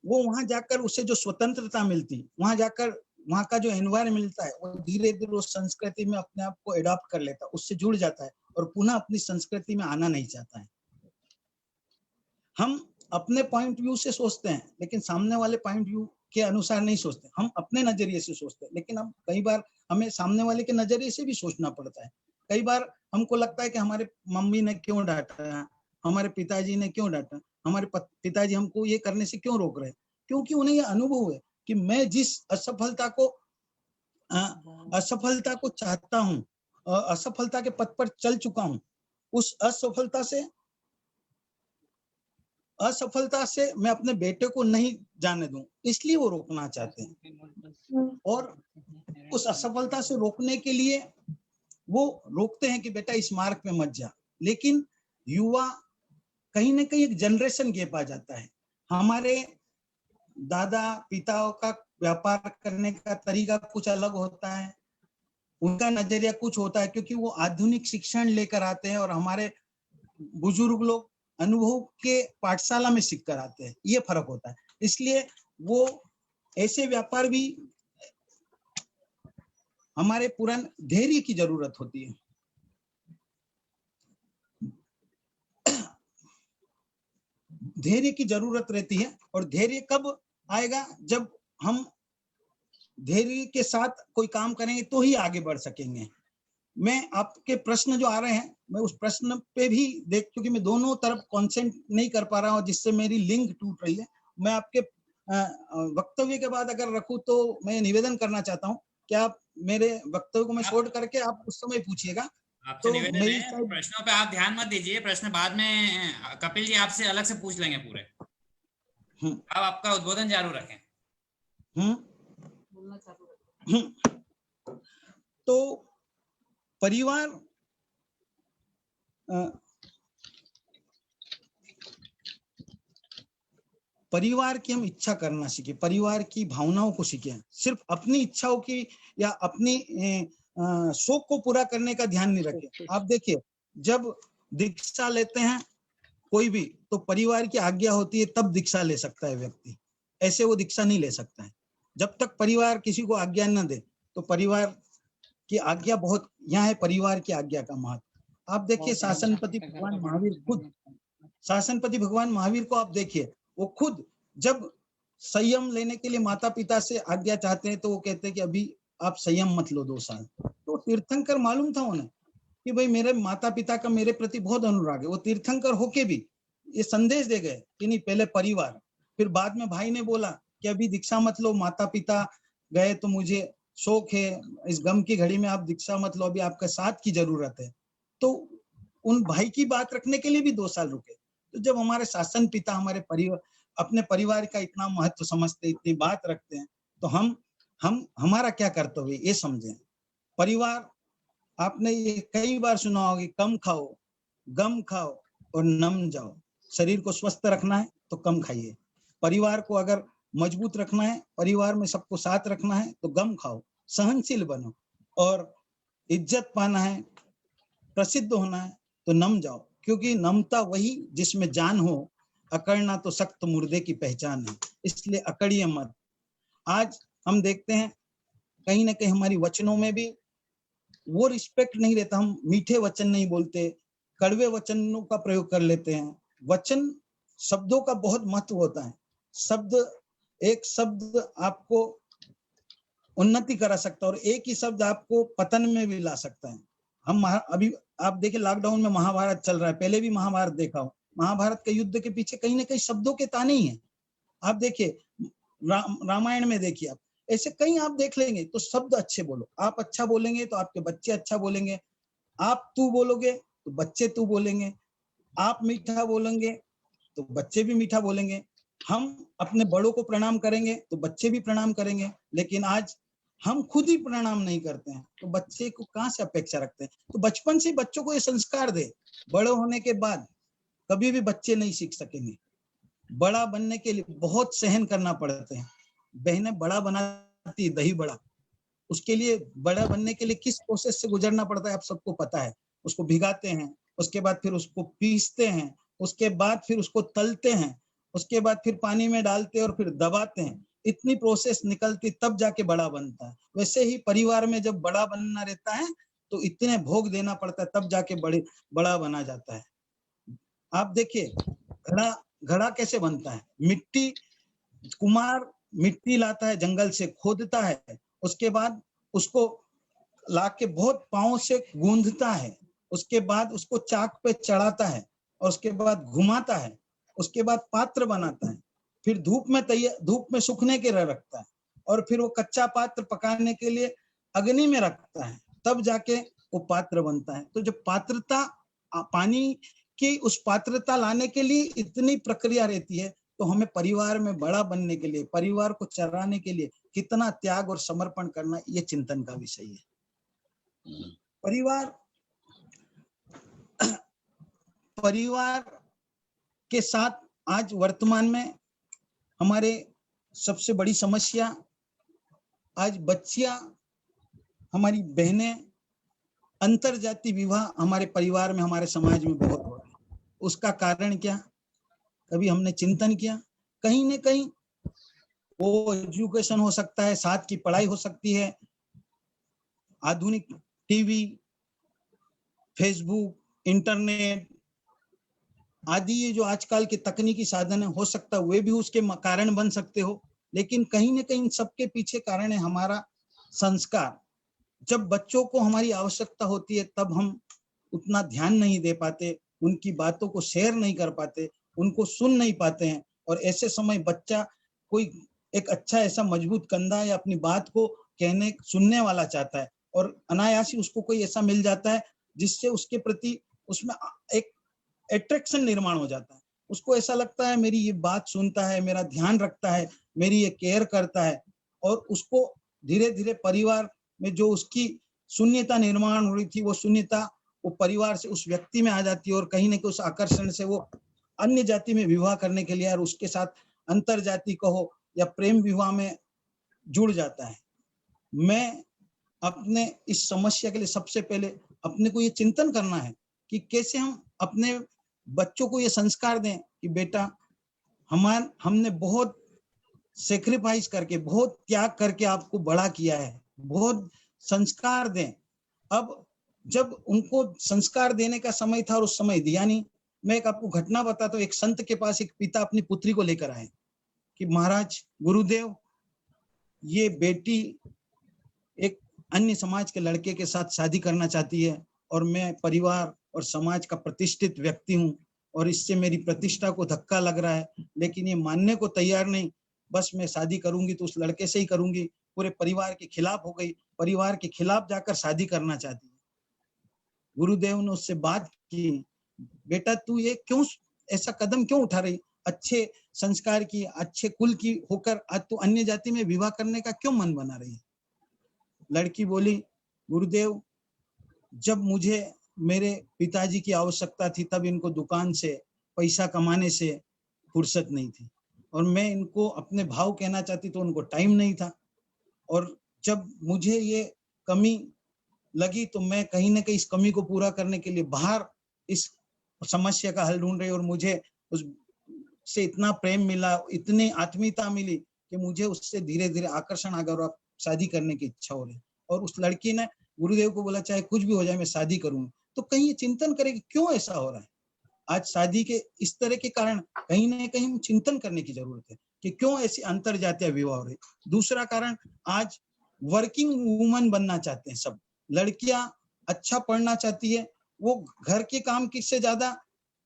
वो वहां जाकर उसे जो स्वतंत्रता मिलती, वहां जाकर वहां का जो एनवायरमेंट मिलता है, वो धीरे धीरे उस संस्कृति में अपने आप को एडॉप्ट कर लेता है, उससे जुड़ जाता है और पुनः अपनी संस्कृति में आना नहीं चाहता है। हम अपने पॉइंट व्यू से सोचते हैं, लेकिन सामने वाले पॉइंट व्यू के अनुसार नहीं सोचते। हम अपने नजरिए से सोचते हैं, लेकिन हम कई बार हमें सामने वाले के नजरिए से भी सोचना पड़ता है। कई बार हमको लगता है कि हमारे मम्मी ने क्यों डांटा, हमारे पिताजी ने क्यों डांटा, हमारे पिताजी हमको ये करने से क्यों रोक रहे हैं? क्योंकि उन्हें ये अनुभव है कि मैं जिस असफलता को चाहता हूँ, असफलता के पथ पर चल चुका हूँ, उस असफलता से मैं अपने बेटे को नहीं जाने दूं, इसलिए वो रोकना चाहते हैं। और उस असफलता से रोकने के लिए वो रोकते हैं कि बेटा इस मार्ग पे मत जा। लेकिन युवा कहीं ना कहीं एक जनरेशन गैप आ जाता है। हमारे दादा पिताओं का व्यापार करने का तरीका कुछ अलग होता है, उनका नजरिया कुछ होता है, क्योंकि वो आधुनिक शिक्षण लेकर आते हैं और हमारे बुजुर्ग लोग अनुभव के पाठशाला में सीख कर आते हैं। ये फर्क होता है। इसलिए वो ऐसे व्यापार भी हमारे पुरान धैर्य की जरूरत होती है। धैर्य की जरूरत रहती है, और धैर्य कब आएगा? जब हम धैर्य के साथ कोई काम करेंगे तो ही आगे बढ़ सकेंगे। मैं आपके प्रश्न जो आ रहे हैं, मैं उस प्रश्न पे भी देख, क्योंकि मैं दोनों तरफ कॉन्सेंट नहीं कर पा रहा हूँ, जिससे मेरी लिंक टूट रही है। मैं आपके वक्तव्य के बाद अगर रखूं तो मैं निवेदन करना चाहता हूँ कि आप मेरे वक्तव्य को मैं शॉर्ट करके आप उस समय पूछिएगा। आपसे तो निवेदन मेरी है, शायद प्रश्नों पे आप ध्यान मत दीजिए, प्रश्न बाद में कपिल जी आपसे अलग से पूछ लेंगे पूरे। आप आपका उद्बोधन जारी रखें। तो परिवार परिवार की हम इच्छा करना सीखे, परिवार की भावनाओं को सीखे। सिर्फ अपनी इच्छाओं की या अपनी शौक को पूरा करने का ध्यान नहीं रखें। आप देखिए, जब दीक्षा लेते हैं कोई भी, तो परिवार की आज्ञा होती है तब दीक्षा ले सकता है व्यक्ति, ऐसे वो दीक्षा नहीं ले सकता है। जब तक परिवार किसी को आज्ञा न दे, तो परिवार की आज्ञा बहुत, यहाँ है परिवार की आज्ञा का महत्व। आप देखिए शासनपति भगवान महावीर खुद, शासनपति भगवान महावीर को आप देखिए, वो खुद जब संयम लेने के लिए माता पिता से आज्ञा चाहते हैं तो वो कहते हैं कि अभी आप संयम मत लो 2 साल। तो तीर्थंकर मालूम था उन्हें कि भाई मेरे माता पिता का मेरे प्रति बहुत अनुराग है। वो तीर्थंकर होके भी ये संदेश दे गए कि नहीं, पहले परिवार। फिर बाद में भाई ने बोला कि अभी दीक्षा मत लो, माता पिता गए तो मुझे शौक है, इस गम की घड़ी में आप दीक्षा मत लो, अभी आपका साथ की जरूरत है। तो उन भाई की बात रखने के लिए भी 2 साल रुके। तो जब हमारे शासन पिता हमारे परिवार, अपने परिवार का इतना महत्व समझते, इतनी बात रखते हैं, तो हम हमारा क्या कर्तव्य ये समझें। परिवार, आपने ये कई बार सुना होगा, कम खाओ, गम खाओ और नम जाओ। शरीर को स्वस्थ रखना है तो कम खाइए, परिवार को अगर मजबूत रखना है, परिवार में सबको साथ रखना है तो गम खाओ, सहनशील बनो, और इज्जत पाना है, प्रसिद्ध होना है तो नम जाओ, क्योंकि नमता वही जिसमें जान हो, अकड़ना तो सख्त मुर्दे की पहचान है, इसलिए अकड़िए मत। आज हम देखते हैं कहीं ना कहीं हमारी वचनों में भी वो रिस्पेक्ट नहीं रहता, हम मीठे वचन नहीं बोलते, कड़वे वचनों का प्रयोग कर लेते हैं। वचन, शब्दों का बहुत महत्व होता है। शब्द, एक शब्द आपको उन्नति करा सकता है और एक ही शब्द आपको पतन में भी ला सकता है। हम अभी आप देखिए लॉकडाउन में महाभारत चल रहा है, पहले भी महाभारत देखा हो, महाभारत के युद्ध के पीछे कहीं ना कहीं शब्दों के ताने ही है। आप देखिए रामायण में देखिए, आप ऐसे कहीं आप देख लेंगे तो शब्द अच्छे बोलो, आप अच्छा बोलेंगे तो आपके बच्चे अच्छा बोलेंगे, आप तू बोलोगे तो बच्चे तू बोलेंगे, आप मीठा बोलेंगे तो बच्चे भी मीठा बोलेंगे, हम अपने बड़ों को प्रणाम करेंगे तो बच्चे भी प्रणाम करेंगे। लेकिन आज हम खुद ही प्रणाम नहीं करते हैं तो बच्चे को कहाँ से अपेक्षा रखते हैं? तो बचपन से बच्चों को ये संस्कार दे, बड़े होने के बाद कभी भी बच्चे नहीं सीख सकेंगे। बड़ा बनने के लिए बहुत सहन करना पड़ते हैं। बहनें बड़ा बनाती है, दही बड़ा, उसके लिए बड़ा बनने के लिए किस प्रोसेस से गुजरना पड़ता है आप सबको पता है। उसको भिगाते हैं, उसके बाद फिर उसको पीसते हैं, उसके बाद फिर उसको तलते हैं, उसके बाद फिर पानी में डालते हैं और फिर दबाते हैं। इतनी प्रोसेस निकलती तब जाके बड़ा बनता है। वैसे ही परिवार में जब बड़ा बनना रहता है तो इतने भोग देना पड़ता है तब जाके बड़ा बना जाता है। आप देखिए घड़ा कैसे बनता है? मिट्टी, कुम्हार मिट्टी लाता है, जंगल से खोदता है, उसके बाद उसको लाके बहुत पांव से गूंथता है, उसके बाद उसको चाक पे चढ़ाता है और उसके बाद घुमाता है, उसके बाद पात्र बनाता है, फिर धूप में सूखने के लिए रखता है और फिर वो कच्चा पात्र पकाने के लिए अग्नि में रखता है, तब जाके वो पात्र बनता है। तो जब पात्रता, पानी की उस पात्रता लाने के लिए इतनी प्रक्रिया रहती है, तो हमें परिवार में बड़ा बनने के लिए, परिवार को चलाने के लिए कितना त्याग और समर्पण करना, ये चिंतन का विषय है। परिवार के साथ आज वर्तमान में हमारे सबसे बड़ी समस्या, आज बच्चियां हमारी बहनें अंतर जाति विवाह हमारे परिवार में, हमारे समाज में बहुत हो रहा है। उसका कारण क्या? कभी हमने चिंतन किया? कहीं न कहीं वो एजुकेशन हो सकता है, साथ की पढ़ाई हो सकती है, आधुनिक टीवी, फेसबुक, इंटरनेट आदि ये जो आजकल के तकनीकी साधन है, हो सकता है वे भी उसके कारण बन सकते हो। लेकिन कहीं न कहीं सबके पीछे कारण है हमारा संस्कार। जब बच्चों को हमारी आवश्यकता होती है तब हम उतना ध्यान नहीं दे पाते, उनकी बातों को शेयर नहीं कर पाते, उनको सुन नहीं पाते हैं, और ऐसे समय बच्चा कोई एक अच्छा ऐसा मजबूत कंधा या अपनी बात को कहने सुनने वाला चाहता है, और अनायास ही उसको कोई ऐसा मिल जाता है जिससे उसके प्रति उसमें एक अट्रैक्शन निर्माण हो जाता है। उसको ऐसा लगता है मेरी ये बात सुनता है, मेरा ध्यान रखता है, मेरी ये केयर करता है, और उसको धीरे-धीरे परिवार में जो उसकी शून्यता निर्माण हो रही थी, वो शून्यता वो परिवार से उस व्यक्ति में आ जाती है, और कहीं न कहीं उस आकर्षण से वो अन्य जाति में विवाह करने के लिए और उसके साथ अंतर जाति कहो या प्रेम विवाह में जुड़ जाता है। मैं अपने इस समस्या के लिए सबसे पहले अपने को ये चिंतन करना है कि कैसे हम अपने बच्चों को ये संस्कार दें कि बेटा हमने बहुत सैक्रिफाइस करके, बहुत त्याग करके आपको बड़ा किया है, बहुत संस्कार दें। अब जब उनको संस्कार देने का समय था और उस समय दिया नहीं। मैं एक आपको घटना बताता हूँ। एक संत के पास एक पिता अपनी पुत्री को लेकर आए कि महाराज गुरुदेव, ये बेटी एक अन्य समाज के लड़के के साथ शादी करना चाहती है, और मैं परिवार और समाज का प्रतिष्ठित व्यक्ति हूँ, और इससे मेरी प्रतिष्ठा को धक्का लग रहा है, लेकिन ये मानने को तैयार नहीं। बस मैं शादी करूंगी तो उस लड़के से ही करूंगी, पूरे परिवार के खिलाफ हो गई, परिवार के खिलाफ जाकर शादी करना चाहती है। गुरुदेव ने उससे बात की, बेटा तू ये क्यों ऐसा कदम क्यों उठा रही? अच्छे संस्कार की, अच्छे कुल की होकर आज तू अन्य जाति में विवाह करने का क्यों मन बना रही है? लड़की बोली, गुरुदेव जब मुझे मेरे पिताजी की आवश्यकता थी तब इनको दुकान से पैसा कमाने से फुर्सत नहीं थी, और मैं इनको अपने भाव कहना चाहती तो उनको टाइम नहीं था, और जब मुझे ये कमी लगी तो मैं कहीं ना कहीं इस कमी को पूरा करने के लिए बाहर इस समस्या का हल ढूंढ रही, और मुझे उससे इतना प्रेम मिला, इतनी आत्मीयता मिली कि मुझे उससे धीरे धीरे आकर्षण आ गया और अब शादी करने की इच्छा हो रही। और उस लड़की ने गुरुदेव को बोला चाहे कुछ भी हो जाए मैं शादी करूंगी। तो कहीं ये चिंतन करें कि क्यों ऐसा हो रहा है। आज शादी के इस तरह के कारण कहीं ना कहीं हम चिंतन करने की जरूरत है कि क्यों ऐसी अंतर जातीय विवाह हो रही। दूसरा कारण, आज वर्किंग वुमन बनना चाहते हैं सब लड़कियां, अच्छा पढ़ना चाहती है, वो घर के काम से ज्यादा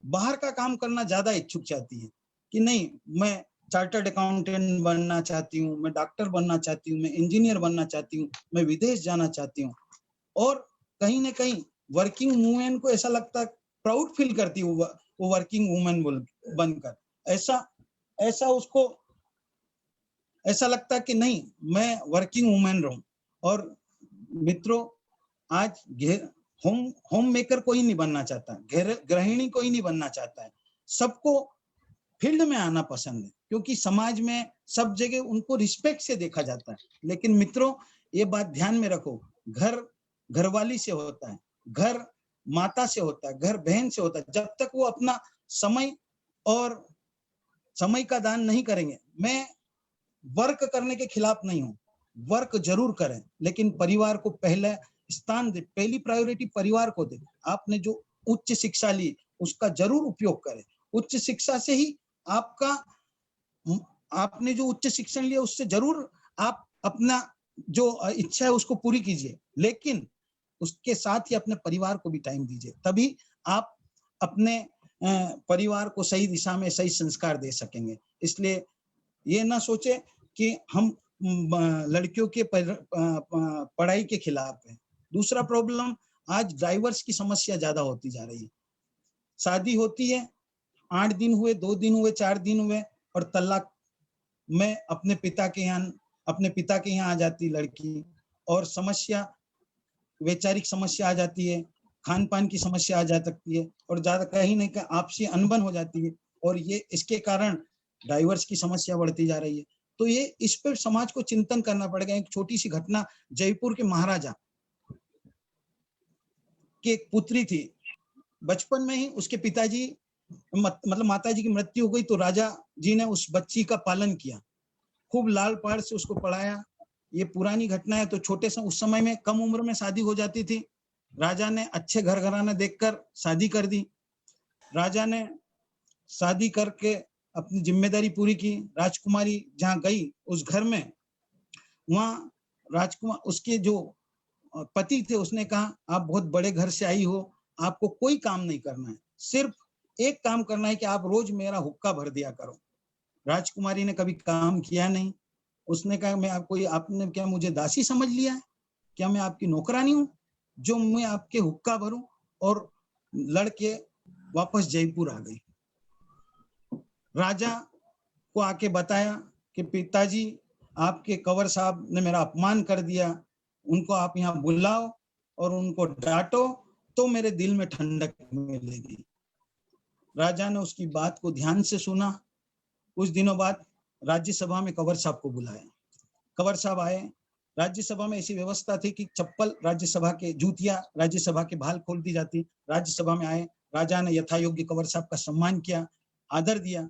बाहर का काम करना ज्यादा इच्छुक चाहती है कि नहीं मैं चार्टर्ड अकाउंटेंट बनना चाहती हूँ, मैं डॉक्टर बनना चाहती हूँ, मैं इंजीनियर बनना चाहती हूँ, मैं विदेश जाना चाहती हूँ। और कहीं ना कहीं वर्किंग वुमेन को ऐसा लगता है, प्राउड फील करती है वो वर्किंग वुमेन बनकर, ऐसा उसको ऐसा लगता है कि नहीं मैं वर्किंग वुमेन रहूं। और मित्रों, आज होम मेकर कोई नहीं बनना चाहता, गृहिणी कोई नहीं बनना चाहता है, सबको फील्ड में आना पसंद है, क्योंकि समाज में सब जगह उनको रिस्पेक्ट से देखा जाता है। लेकिन मित्रों, ये बात ध्यान में रखो, घर घरवाली से होता है, घर माता से होता है, घर बहन से होता है। जब तक वो अपना समय और समय का दान नहीं करेंगे, मैं वर्क करने के खिलाफ नहीं हूं, वर्क जरूर करें, लेकिन परिवार को पहले स्थान दे, पहली प्रायोरिटी परिवार को दे। आपने जो उच्च शिक्षा ली उसका जरूर उपयोग करें। उच्च शिक्षा से ही आपने जो उच्च शिक्षण लिया उससे जरूर आप अपना जो इच्छा है उसको पूरी कीजिए, लेकिन उसके साथ ही अपने परिवार को भी टाइम दीजिए, तभी आप अपने परिवार को सही दिशा में सही संस्कार दे सकेंगे। इसलिए ये ना सोचे कि हम लड़कियों के पढ़ाई के खिलाफ है। दूसरा प्रॉब्लम, आज डाइवर्स की समस्या ज्यादा होती जा रही है। शादी होती है, 8 दिन हुए, 2 दिन हुए, 4 दिन हुए और तलाक में अपने पिता के यहाँ आ जाती लड़की, और समस्या वैचारिक समस्या आ जाती है, खान पान की समस्या आ जा सकती है, और ज्यादा कहीं नहीं कहीं आपसी अनबन हो जाती है, और ये इसके कारण डाइवर्स की समस्या बढ़ती जा रही है। तो ये इस पर समाज को चिंतन करना पड़ेगा। एक छोटी सी घटना, जयपुर के महाराजा की एक पुत्री थी। बचपन में ही उसके पिताजी मतलब माताजी की मृत्यु हो गई, तो राजा जी ने उस बच्ची का पालन किया, खूब लाल प्यार से उसको पढ़ाया। ये पुरानी घटना है। तो छोटे से उस समय में कम उम्र में शादी हो जाती थी। राजा ने अच्छे घर घराना देखकर शादी कर दी। राजा ने शादी करके अपनी जिम्मेदारी पूरी की। राजकुमारी जहाँ गई उस घर में, वहाँ राजकुमार उसके जो पति थे उसने कहा, आप बहुत बड़े घर से आई हो, आपको कोई काम नहीं करना है, सिर्फ एक काम करना है कि आप रोज मेरा हुक्का भर दिया करो। राजकुमारी ने कभी काम किया नहीं। उसने कहा, मैं आपको, आपने क्या मुझे दासी समझ लिया है? क्या मैं आपकी नौकरानी हूँ जो मैं आपके हुक्का भरूं? और लड़के वापस जयपुर आ गई। राजा को आके बताया कि पिताजी, आपके कंवर साहब ने मेरा अपमान कर दिया, उनको आप यहाँ बुलाओ और उनको डांटो तो मेरे दिल में ठंडक मिलेगी। राजा ने उसकी बात को ध्यान से सुना। कुछ दिनों बाद राज्यसभा में कंवर साहब को बुलाया। कंवर साहब आए। राज्यसभा में ऐसी व्यवस्था थी कि चप्पल राज्यसभा के, जूतियां राज्यसभा के बाहर खोल दी जाती। राज्यसभा में आए, राजा ने यथा योग्य कंवर साहब का सम्मान किया, आदर दिया।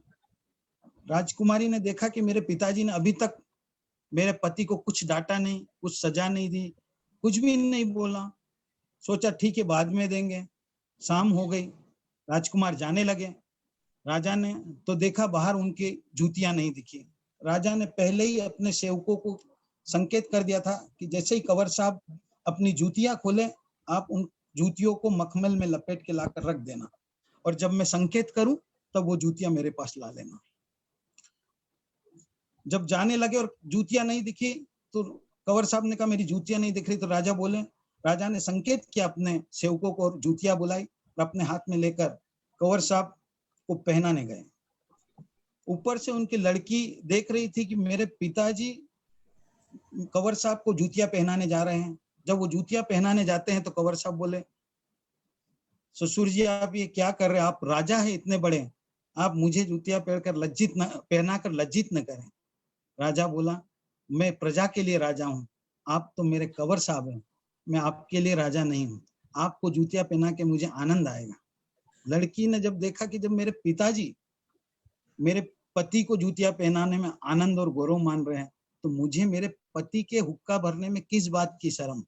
राजकुमारी ने देखा कि मेरे पिताजी ने अभी तक मेरे पति को कुछ डांटा नहीं, कुछ सजा नहीं दी, कुछ भी नहीं बोला। सोचा ठीक है, बाद में देंगे। शाम हो गई, राजकुमार जाने लगे। राजा ने तो देखा बाहर उनकी जूतियां नहीं दिखी। राजा ने पहले ही अपने सेवकों को संकेत कर दिया था कि जैसे ही कंवर साहब अपनी जूतियां खोले, आप उन जूतियों को मखमल में लपेट के लाकर रख देना, और जब मैं संकेत करूं तब वो जूतियां मेरे पास ला लेना। जब जाने लगे और जूतियां नहीं दिखी तो कंवर साहब ने कहा, मेरी जूतियां नहीं दिख रही। तो राजा बोले, राजा ने संकेत किया अपने सेवकों को और जूतियां बुलाई और अपने हाथ में लेकर कंवर साहब को पहनाने गए। ऊपर से उनकी लड़की देख रही थी कि मेरे पिताजी कंवर साहब को जूतियां पहनाने जा रहे हैं। जब वो जूतियां पहनाने जाते हैं तो कंवर साहब बोले, ससुर जी आप ये क्या कर रहे हैं? आप राजा है इतने बड़े, आप मुझे जूतियां पहनाकर लज्जित न करें। राजा बोला, मैं प्रजा के लिए राजा हूँ, आप तो मेरे कंवर साहब हैं, मैं आपके लिए राजा नहीं हूँ। आपको जूतियां पहना के मुझे आनंद आएगा। लड़की ने जब देखा कि जब मेरे पिताजी मेरे पति को जूतियां पहनाने में आनंद और गौरव मान रहे हैं, तो मुझे मेरे पति के हुक्का भरने में किस बात की शर्म?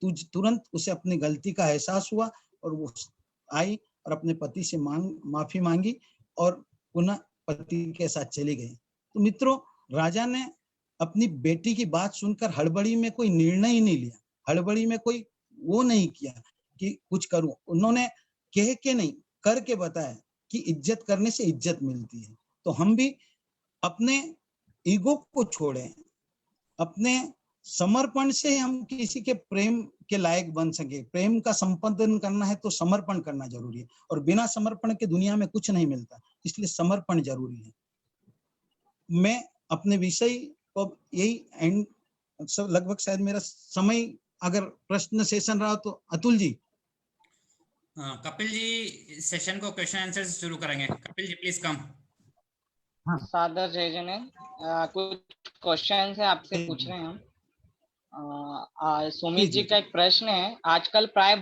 तुरंत उसे अपनी गलती का एहसास हुआ और वो आई और अपने पति से माफी मांगी और पुनः पति के साथ चली गई। तो मित्रों, राजा ने अपनी बेटी की बात सुनकर हड़बड़ी में कोई निर्णय ही नहीं लिया, हड़बड़ी में कोई वो नहीं किया कि कुछ करूं। उन्होंने कह के नहीं, करके बताया कि इज्जत करने से इज्जत मिलती है। तो हम भी अपने ईगो को छोड़ें, अपने समर्पण से हम किसी के प्रेम के लायक बन सके। प्रेम का संपादन करना है तो समर्पण करना जरूरी है, और बिना समर्पण के दुनिया में कुछ नहीं मिलता, इसलिए समर्पण जरूरी है। मैं अपने विषय को यही एंड, लगभग शायद मेरा समय, अगर प्रश्न सेशन रहा तो अतुल जी। कपिल जी सेशन को क्वेश्चन आंसर से शुरू करेंगे। Kapil ji please come. हाँ सादर जय जन। कुछ क्वेश्चन है आपसे पूछ रहे हैं हम। सुमित जी का एक प्रश्न है, आजकल प्राय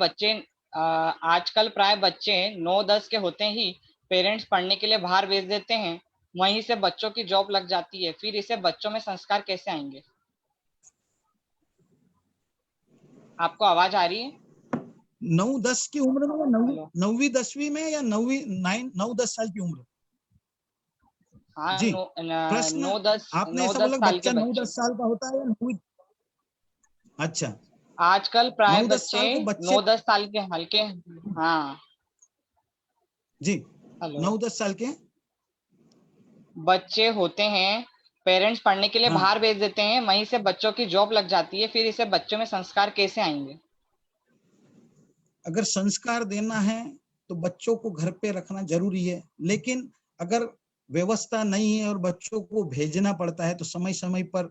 बच्चे 9-10 के होते ही पेरेंट्स पढ़ने के लिए बाहर भेज देते हैं, वहीं से बच्चों की जॉब लग जाती है, फिर इसे बच्चों में संस्कार कैसे आएंगे? आपको आवाज आ रही है? 9-10 की उम्र में, 9वीं 10वीं में, या 9-10 साल की उम्र? हाँ जी, 9-10 आपने ऐसा बोला बच्चा 9-10 साल का होता है या 9? अच्छा, आजकल प्राय 9-10 साल के बच्चे 9-10 साल के हल्के, हाँ जी, 9-10 साल के बच्चे होते हैं, पेरेंट्स पढ़ने के लिए हाँ। बाहर भेज देते हैं, वहीं से बच्चों की जॉब लग जाती है, फिर इसे बच्चों में संस्कार कैसे आएंगे? अगर संस्कार देना है तो बच्चों को घर पे रखना जरूरी है, लेकिन अगर व्यवस्था नहीं है और बच्चों को भेजना पड़ता है तो समय समय पर,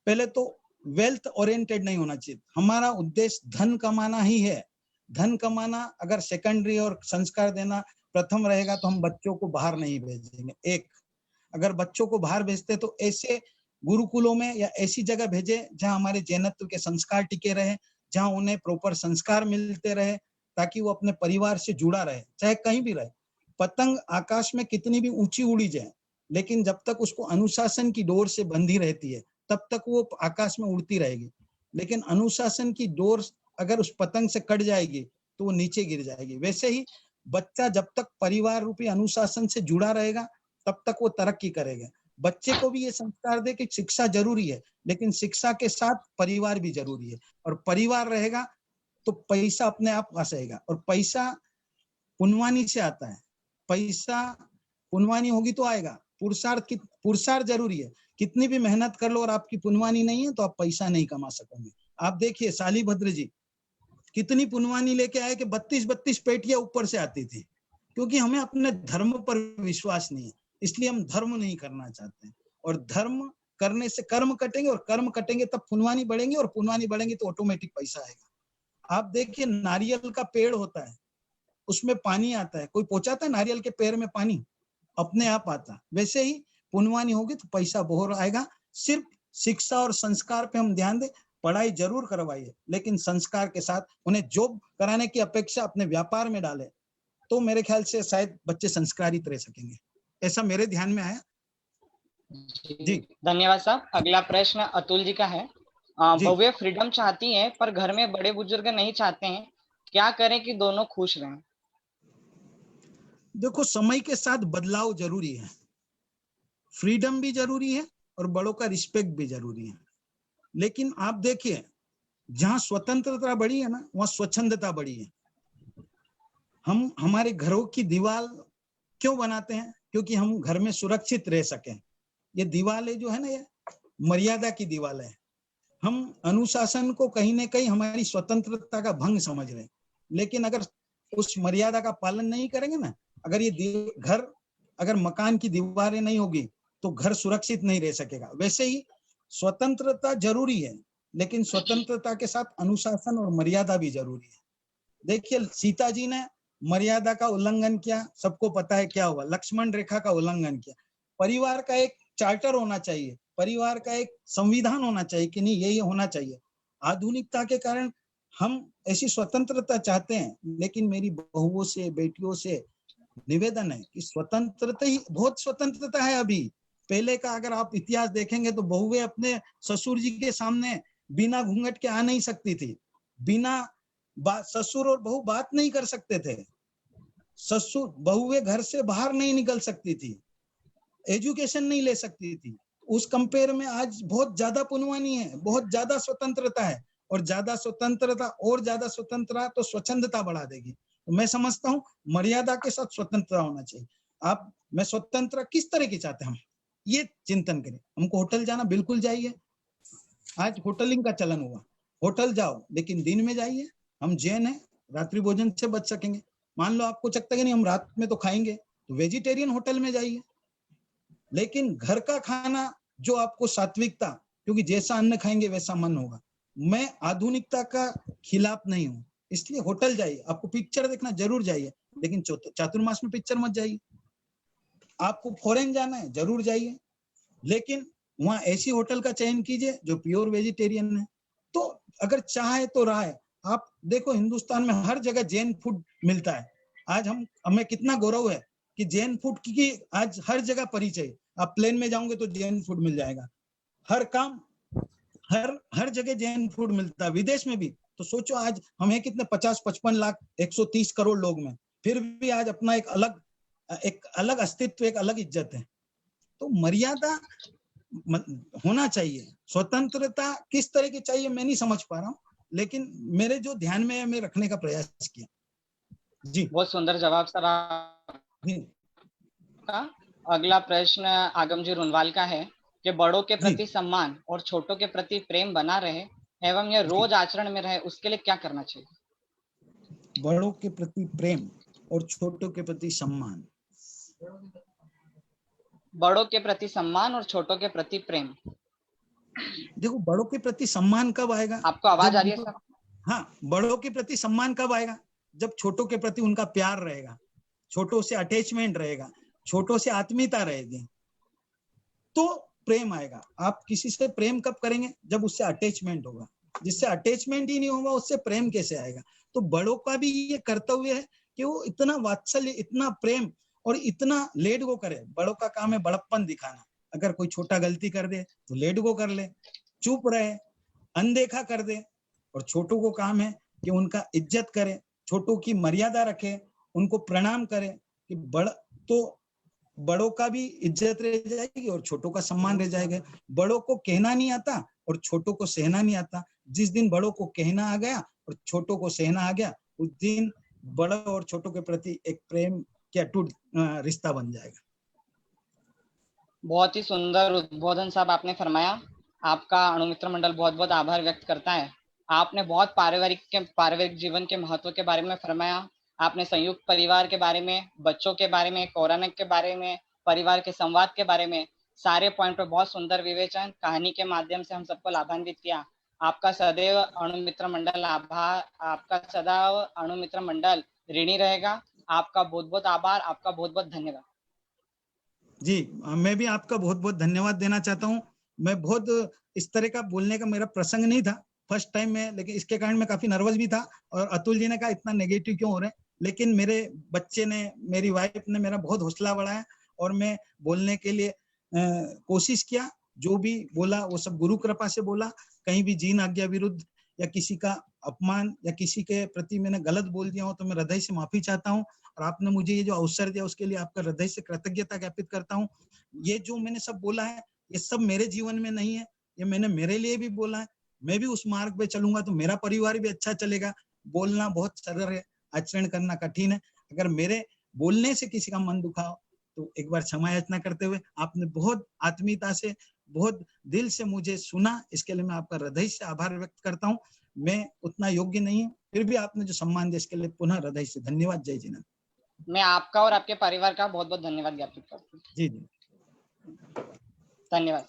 पहले तो वेल्थ ओरिएंटेड नहीं होना चाहिए। हमारा उद्देश्य धन कमाना ही है। धन कमाना अगर सेकेंडरी और संस्कार देना प्रथम रहेगा तो हम बच्चों को बाहर नहीं भेजेंगे। एक, अगर बच्चों को बाहर भेजते तो ऐसे गुरुकुलों में या ऐसी जगह भेजे जहां हमारे जैनत्व के संस्कार टिके रहे, जहां उन्हें प्रॉपर संस्कार मिलते रहे, ताकि वो अपने परिवार से जुड़ा रहे, चाहे कहीं भी रहे। पतंग आकाश में कितनी भी ऊंची उड़ी जाए, लेकिन जब तक उसको अनुशासन की डोर से बंधी रहती है तब तक वो आकाश में उड़ती रहेगी। लेकिन अनुशासन की डोर अगर उस पतंग से कट जाएगी तो वो नीचे गिर जाएगी। वैसे ही बच्चा जब तक परिवार रूपी अनुशासन से जुड़ा रहेगा तब तक वो तरक्की करेगा। बच्चे को भी ये संस्कार दे कि शिक्षा जरूरी है, लेकिन शिक्षा के साथ परिवार भी जरूरी है, और परिवार रहेगा तो पैसा अपने आप आ जाएगा। और पैसा पुनवानी से आता है, पैसा पुनवानी होगी तो आएगा। पुरुषार्थ जरूरी है, कितनी भी मेहनत कर लो और आपकी पुनवानी नहीं है तो आप पैसा नहीं कमा सकोगे। आप देखिए शालीभद्र जी कितनी पुनवानी लेके आए कि 32-32 पेटियां ऊपर से आती थी, क्योंकि हमें अपने धर्म पर विश्वास नहीं है, इसलिए हम धर्म नहीं करना चाहते हैं। और धर्म करने से कर्म कटेंगे, और कर्म कटेंगे तब पुनवानी बढ़ेंगे, और पुनवानी बढ़ेंगे तो ऑटोमेटिक पैसा आएगा। आप देखिए नारियल का पेड़ होता है, उसमें पानी आता है, कोई पहुंचाता है नारियल के पेड़ में पानी? अपने आप आता। वैसे ही पुनवानी होगी तो पैसा बहुत आएगा। सिर्फ शिक्षा और संस्कार पे हम ध्यान दें, पढ़ाई जरूर करवाइए, लेकिन संस्कार के साथ उन्हें जॉब कराने की अपेक्षा अपने व्यापार में डालें, तो मेरे ख्याल से शायद बच्चे संस्कारित रह सकेंगे। ऐसा मेरे ध्यान में आया। जी धन्यवाद साहब। अगला प्रश्न अतुल जी का है। जी। भव्य फ्रीडम चाहती है पर घर में बड़े बुजुर्ग नहीं चाहते हैं, क्या करें कि दोनों खुश रहें? देखो, समय के साथ बदलाव जरूरी है, फ्रीडम भी जरूरी है और बड़ों का रिस्पेक्ट भी जरूरी है। लेकिन आप देखिए, जहां स्वतंत्रता बढ़ी है ना, वहां स्वच्छंदता बढ़ी है। हम हमारे घरों की दीवार क्यों बनाते हैं? क्योंकि हम घर में सुरक्षित रह सकें। ये दीवारें जो है ना, ये मर्यादा की दीवार है। हम अनुशासन को कहीं ना कहीं हमारी स्वतंत्रता का भंग समझ रहे हैं, लेकिन अगर उस मर्यादा का पालन नहीं करेंगे ना, अगर ये घर, अगर मकान की दीवारें नहीं होगी तो घर सुरक्षित नहीं रह सकेगा। वैसे ही स्वतंत्रता जरूरी है, लेकिन स्वतंत्रता के साथ अनुशासन और मर्यादा भी जरूरी है। देखिए, सीता जी ने मर्यादा का उल्लंघन किया, सबको पता है क्या हुआ, लक्ष्मण रेखा का उल्लंघन किया। परिवार का एक चार्टर होना चाहिए, परिवार का एक संविधान होना चाहिए कि नहीं, यही होना चाहिए। आधुनिकता के कारण हम ऐसी स्वतंत्रता चाहते हैं, लेकिन मेरी बहुओं से, बेटियों से निवेदन है कि स्वतंत्रता ही, बहुत स्वतंत्रता है अभी। पहले का अगर आप इतिहास देखेंगे तो बहुएं अपने ससुर जी के सामने बिना घूंघट के आ नहीं सकती थी, बिना ससुर और बहू बात नहीं कर सकते थे, ससुर बहुएं घर से बाहर नहीं निकल सकती थी, एजुकेशन नहीं ले सकती थी। उस कंपेयर में आज बहुत ज्यादा पुनवानी है, बहुत ज्यादा स्वतंत्रता है, और ज्यादा स्वतंत्रता और ज्यादा स्वतंत्रता तो स्वच्छंदता बढ़ा देगी। तो मैं समझता हूँ मर्यादा के साथ स्वतंत्रता होना चाहिए। आप, मैं स्वतंत्र किस तरह की चाहते हैं, हम ये चिंतन करें। हमको होटल जाना, बिल्कुल जाइए, आज होटलिंग का चलन हुआ, होटल जाओ लेकिन दिन में जाइए। हम जैन हैं, रात्रि भोजन से बच सकेंगे। मान लो आपको लगता है कि नहीं हम रात में तो खाएंगे, तो वेजिटेरियन होटल में जाइए। लेकिन घर का खाना जो आपको सात्विकता, क्योंकि जैसा अन्न खाएंगे वैसा मन होगा। मैं आधुनिकता का खिलाफ नहीं हूँ, इसलिए होटल जाइए। आपको पिक्चर देखना जरूर जाइए, लेकिन चातुर्मास में पिक्चर मत जाइए। आपको फॉरेन जाना है, जरूर जाइए, लेकिन वहां ऐसी होटल का चयन कीजिए जो प्योर वेजिटेरियन है। तो अगर चाहे तो रहा है। आप देखो, हिंदुस्तान में हर जगह जैन फूड मिलता है। आज हमें कितना गौरव है कि जैन फूड की आज हर जगह परिचय। आप प्लेन में जाओगे तो जैन फूड मिल जाएगा, हर काम, हर जगह जैन फूड मिलता है, विदेश में भी। तो सोचो, आज हमें कितने 50-55 लाख 130 करोड़ लोग में, फिर भी आज अपना एक अलग अस्तित्व, एक अलग इज्जत है। तो मर्यादा होना चाहिए। स्वतंत्रता किस तरह की चाहिए मैं नहीं समझ पा रहा हूँ, लेकिन मेरे जो ध्यान में है मैं रखने का प्रयास किया। जी, बहुत सुंदर जवाब सर आपका। अगला प्रश्न आगम जी रुनवाल का है कि बड़ों के प्रति सम्मान और छोटों के प्रति प्रेम बना रहे एवं यह रोज आचरण में रहे, उसके लिए क्या करना चाहिए? बड़ों के प्रति प्रेम और छोटों के प्रति सम्मान। बड़ों के प्रति सम्मान और छोटों के प्रति प्रेम। देखो, बड़ों के प्रति सम्मान कब आएगा? आपको आवाज आ रही है सर? हाँ, बड़ों के प्रति सम्मान कब आएगा? जब छोटों के प्रति उनका प्यार रहेगा, छोटों से अटैचमेंट रहेगा, छोटों से आत्मीयता रहेगी, तो प्रेम आएगा। आप किसी से प्रेम कब करेंगे? जब उससे अटैचमेंट होगा। जिससे अटैचमेंट ही नहीं होगा उससे प्रेम कैसे आएगा? तो बड़ों का भी ये कर्तव्य है कि वो इतना वात्सल्य, इतना प्रेम और इतना लेट गो करे। बड़ों का काम है बड़प्पन दिखाना। अगर कोई छोटा गलती कर दे तो लेट गो कर ले, चुप रहे, अनदेखा कर दे। और छोटों को काम है कि उनका इज्जत करे, छोटों की मर्यादा रखे, उनको प्रणाम करे। कि बड़ों का भी इज्जत रह जाएगी और छोटों का सम्मान रह जाएगा। बड़ों को कहना नहीं आता और छोटों को सहना नहीं आता। जिस दिन बड़ों को कहना आ गया और छोटों को सहना आ गया, उस दिन बड़ों और छोटों के प्रति एक प्रेम के अटूट रिश्ता बन जाएगा। बहुत ही सुंदर उद्बोधन साहब आपने फरमाया। आपका अणुमित्र मंडल बहुत बहुत आभार व्यक्त करता है। आपने बहुत पारिवारिक जीवन के महत्व के बारे में फरमाया। आपने संयुक्त परिवार के बारे में, बच्चों के बारे में, कोरोना के बारे में, परिवार के संवाद के बारे में, सारे पॉइंट पर बहुत सुंदर विवेचन कहानी के माध्यम से हम सबको लाभान्वित किया। आपका सदैव अणुमित्र मंडल आभार, आपका सदैव अणुमित्र मंडल ऋणी रहेगा। आपका बहुत बहुत आभार, आपका बहुत बहुत धन्यवाद। जी, मैं भी आपका बहुत बहुत धन्यवाद देना चाहता हूँ। मैं बहुत इस तरह का बोलने का मेरा प्रसंग नहीं था फर्स्ट टाइम में, लेकिन इसके कारण मैं काफी नर्वस भी था। और अतुल जी ने कहा इतना नेगेटिव क्यों हो रहे हैं, लेकिन मेरे बच्चे ने, मेरी वाइफ ने मेरा बहुत हौसला बढ़ाया और मैं बोलने के लिए कोशिश किया। जो भी बोला वो सब गुरु कृपा से बोला। कहीं भी जीन आज्ञा विरुद्ध या किसी का अपमान या किसी के प्रति मैंने गलत बोल दिया हो तो मैं हृदय से माफी चाहता हूँ। और आपने मुझे ये जो अवसर दिया उसके लिए आपका हृदय से कृतज्ञता ज्ञापित करता हूँ। ये जो मैंने सब बोला है ये सब मेरे जीवन में नहीं है, ये मैंने मेरे लिए भी बोला है। मैं भी उस मार्ग पे चलूंगा तो मेरा परिवार भी अच्छा चलेगा। बोलना बहुत सरल है, आचरण करना कठिन है। अगर मेरे बोलने से किसी का मन दुखा हो तो एक बार क्षमा याचना करते हुए, आपने बहुत आत्मीयता से, बहुत दिल से मुझे सुना, इसके लिए मैं आपका हृदय से आभार व्यक्त करता हूँ। मैं उतना योग्य नहीं हूँ, फिर भी आपने जो सम्मान दिया इसके लिए पुनः हृदय से धन्यवाद। जय जिनेंद्र। मैं आपका और आपके परिवार का बहुत बहुत धन्यवाद ज्ञापित करता हूँ। जी जी, धन्यवाद।